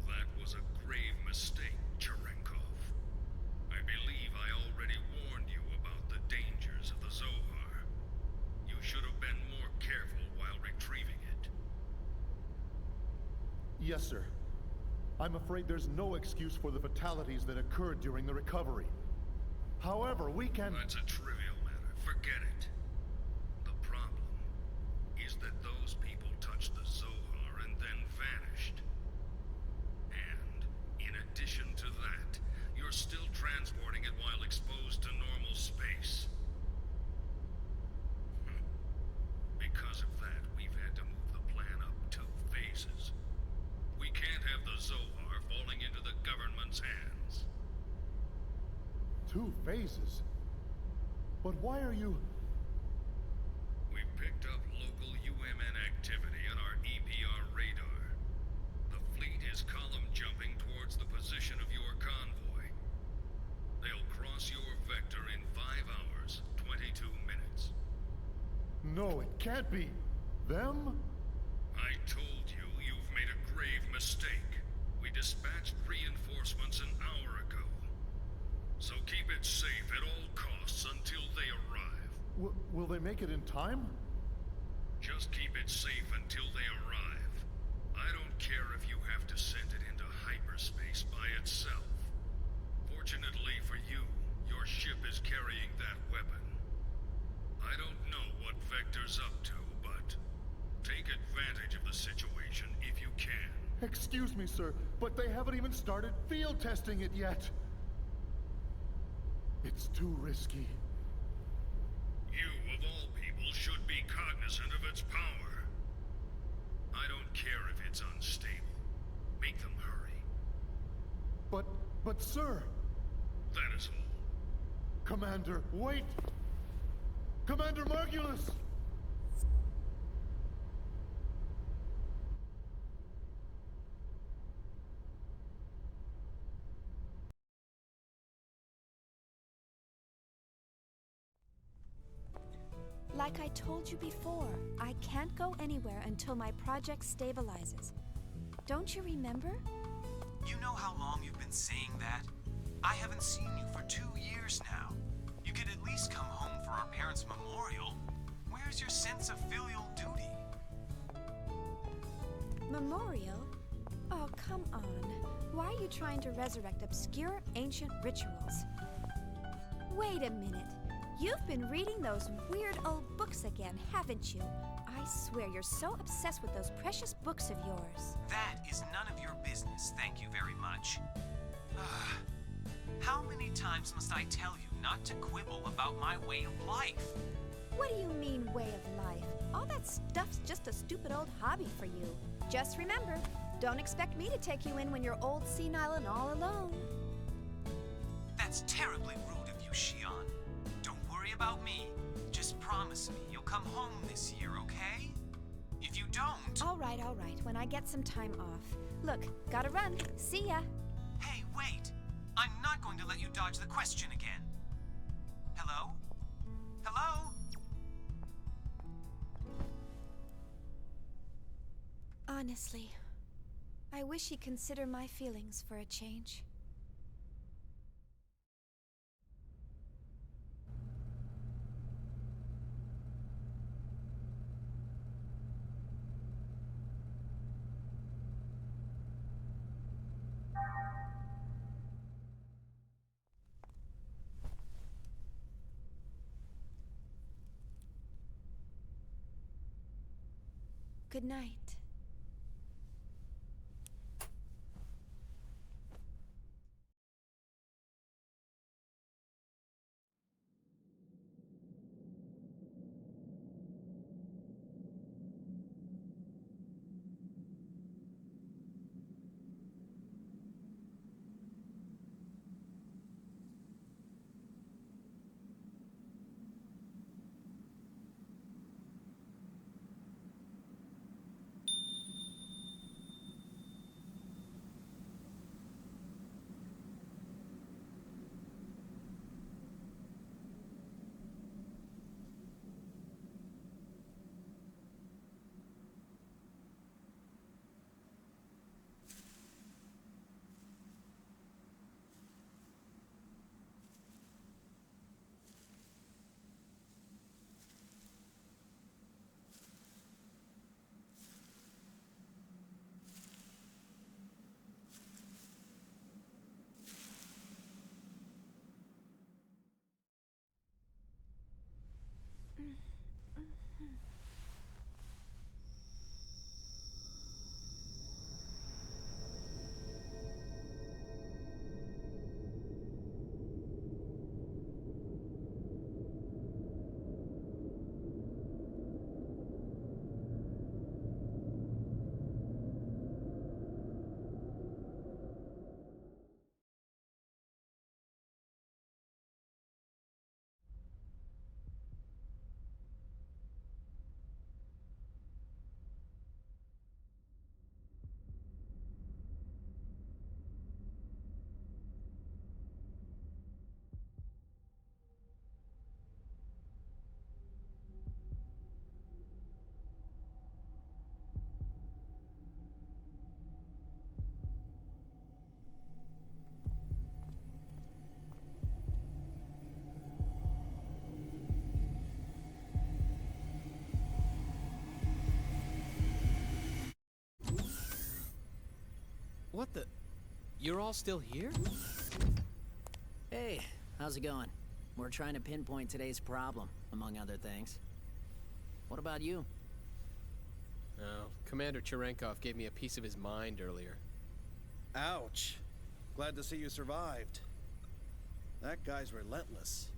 That was a grave mistake, Cherenkov. I believe I already warned you about the dangers of the Zohar. You should have been more careful while retrieving it. Yes, sir. I'm afraid there's no excuse for the fatalities that occurred during the recovery. However, we can... That's a trivial matter. Forget it. The problem is that those people touched the Zohar and then vanished. And, in addition to that, you're still transporting it while exposed to normal space. Because of that, we've had to move the plan up 2 phases. We can't have the Zohar falling into the government's hands. 2 phases? But why are you... We've picked up local UMN activity on our EPR radar. The fleet is column jumping towards the position of your convoy. They'll cross your vector in 5 hours, 22 minutes. No, it can't be. Them? I told you you've made a grave mistake. We dispatched reinforcements an hour ago. So keep it safe at all costs until they arrive. Will they make it in time? Just keep it safe until they arrive. I don't care if you have to send it into hyperspace by itself. Fortunately for you, your ship is carrying that weapon. I don't know what Vector's up to, but take advantage of the situation if you can. Excuse me, sir, but they haven't even started field testing it yet. It's too risky. You, of all people, should be cognizant of its power. I don't care if it's unstable. Make them hurry. But sir! That is all. Commander, wait! Commander Margulis! Like I told you before, I can't go anywhere until my project stabilizes. Don't you remember? You know how long you've been saying that? I haven't seen you for 2 years now. You could at least come home for our parents' memorial. Where's your sense of filial duty? Memorial? Oh, come on. Why are you trying to resurrect obscure ancient rituals? Wait a minute. You've been reading those weird old books again, haven't you? I swear you're so obsessed with those precious books of yours. That is none of your business, thank you very much. How many times must I tell you not to quibble about my way of life? What do you mean, way of life? All that stuff's just a stupid old hobby for you. Just remember, don't expect me to take you in when you're old, senile, and all alone. That's terribly rude of you, Shion. Don't worry about me. Just promise me you'll come home this year, okay? If you don't... All right, when I get some time off. Look, gotta run. See ya. Hey, wait! I'm not going to let you dodge the question again. Hello? Hello? Honestly, I wish he'd consider my feelings for a change. Good night. What the? You're all still here? Hey, how's it going? We're trying to pinpoint today's problem, among other things. What about you? Oh, Commander Cherenkov gave me a piece of his mind earlier. Ouch. Glad to see you survived. That guy's relentless.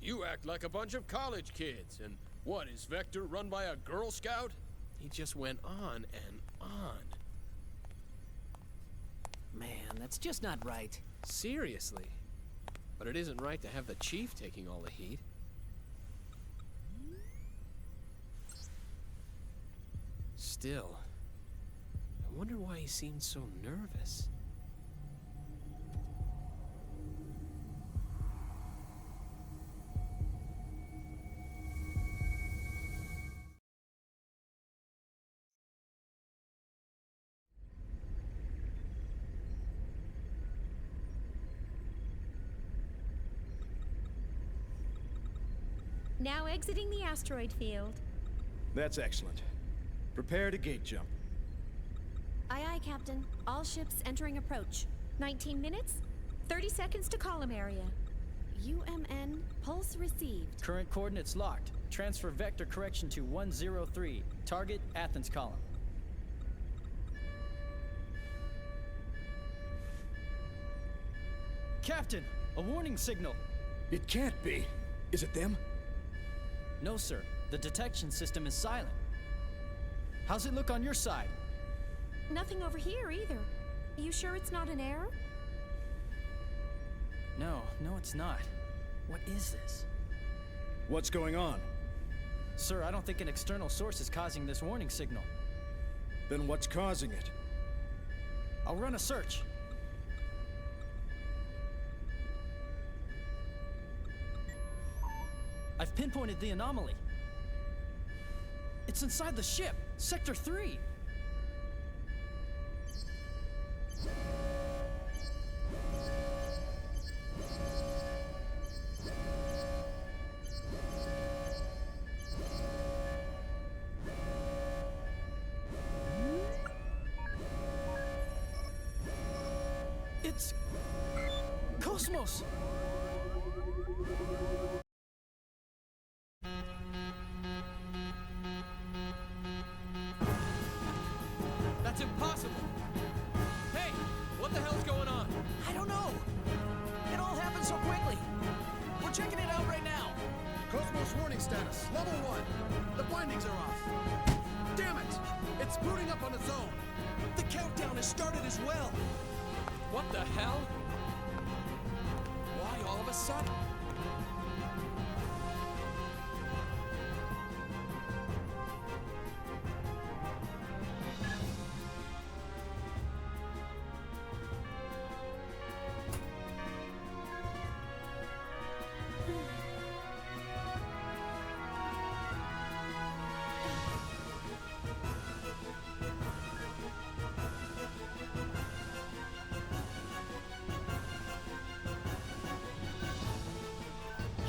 You act like a bunch of college kids, and what, is Vector run by a Girl Scout? He just went on and on. Man, that's just not right. Seriously. But it isn't right to have the chief taking all the heat. Still, I wonder why he seemed so nervous. Now exiting the asteroid field. That's excellent. Prepare to gate jump. Aye, aye, Captain. All ships entering approach. 19 minutes, 30 seconds to column area. UMN, pulse received. Current coordinates locked. Transfer vector correction to 103. Target Athens column. Captain, a warning signal. It can't be. Is it them? No, sir. The detection system is silent. How's it look on your side? Nothing over here either. You sure it's not an error? No, it's not. What is this? What's going on? Sir, I don't think an external source is causing this warning signal. Then what's causing it? I'll run a search. I've pinpointed the anomaly. It's inside the ship, Sector 3. It's Cosmos! That's impossible! Hey, what the hell's going on? I don't know. It all happened so quickly. We're checking it out right now. Cosmos warning status, level 1. The blindings are off. Damn it! It's booting up on its own. The countdown has started as well. What the hell? Why all of a sudden?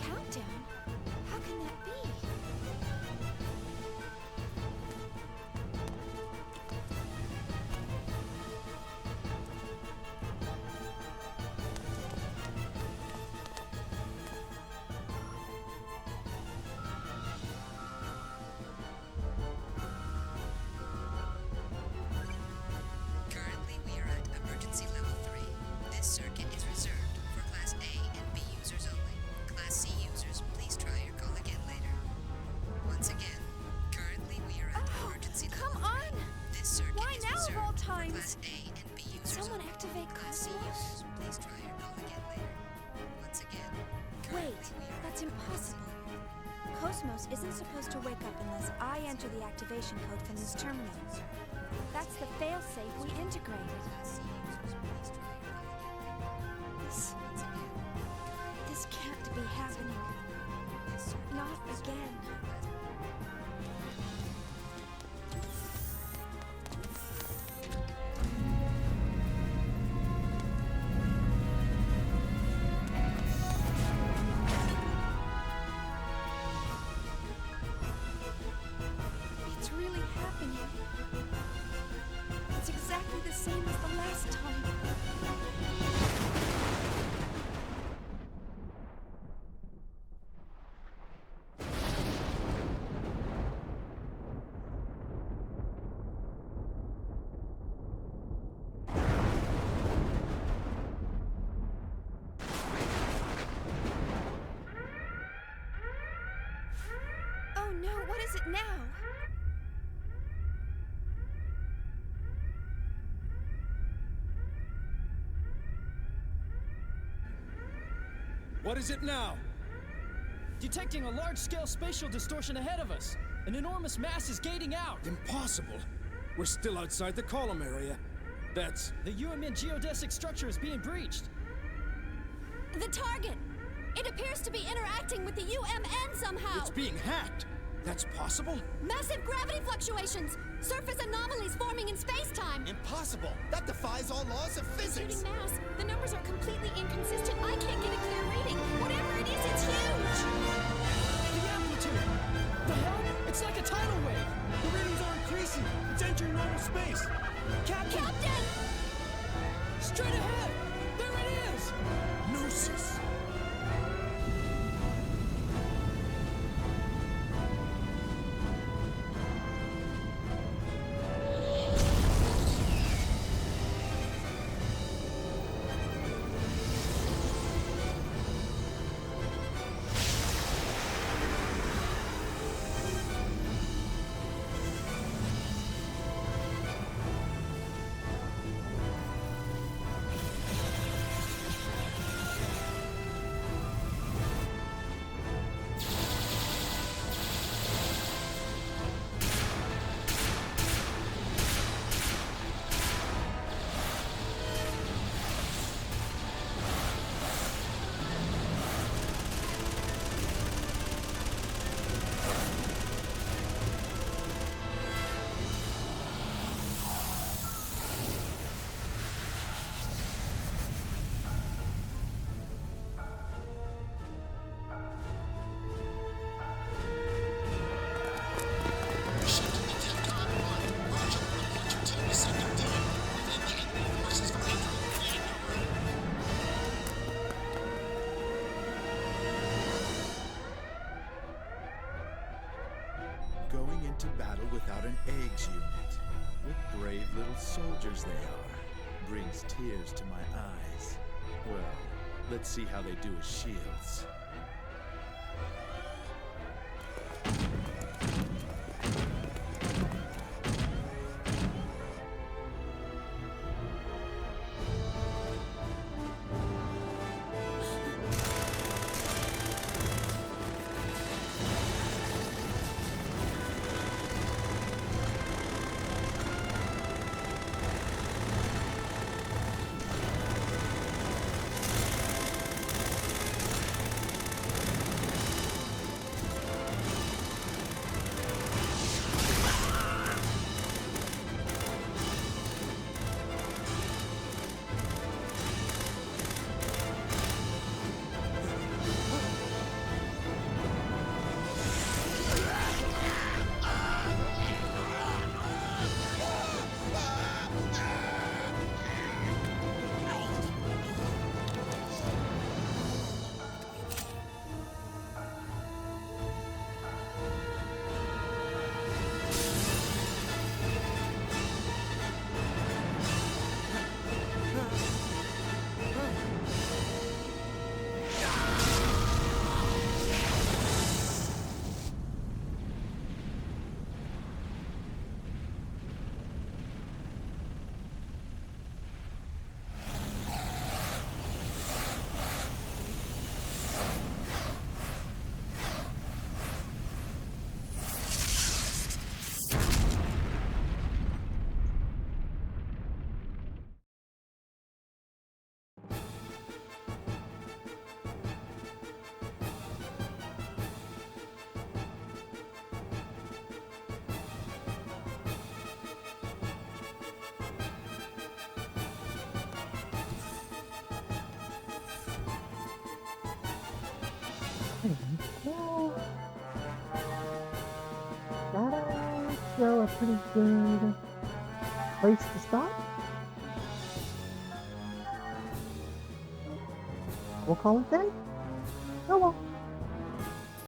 Countdown? How can that be? Currently, we are at emergency level 3. This circuit is reserved for Class A and B users only. Class C users, please try your call again later. Once again, currently we are at emergency level 3. Come on! This circuit Why is now of reserved all for times? Class A and B users Someone only. activate Class C Cosmos? users, please try your call again later. Once again, Wait, that's impossible. Cosmos isn't supposed to wake up unless I enter the activation code from this terminal. That's the failsafe we integrated. This can't be happening. Not again. It's really happening. It's exactly the same as the last time. Oh no, what is it now? What is it now? Detecting a large-scale spatial distortion ahead of us. An enormous mass is gating out. Impossible. We're still outside the column area. That's... The UMN geodesic structure is being breached. The target! It appears to be interacting with the UMN somehow! It's being hacked! That's possible? Massive gravity fluctuations! Surface anomalies forming in space-time! Impossible! That defies all laws of physics! Shooting mass, the numbers are completely inconsistent. I can't get a clear reading. Whatever it is, it's huge! The amplitude! The hell? It's like a tidal wave! The readings are increasing! It's entering normal space! Captain! Straight ahead! There it is! Gnosis! Going into battle without an eggs unit. What brave little soldiers they are. Brings tears to my eyes. Well, let's see how they do as shields. Well, that'll show a pretty good place to stop. We'll call it then. Oh well.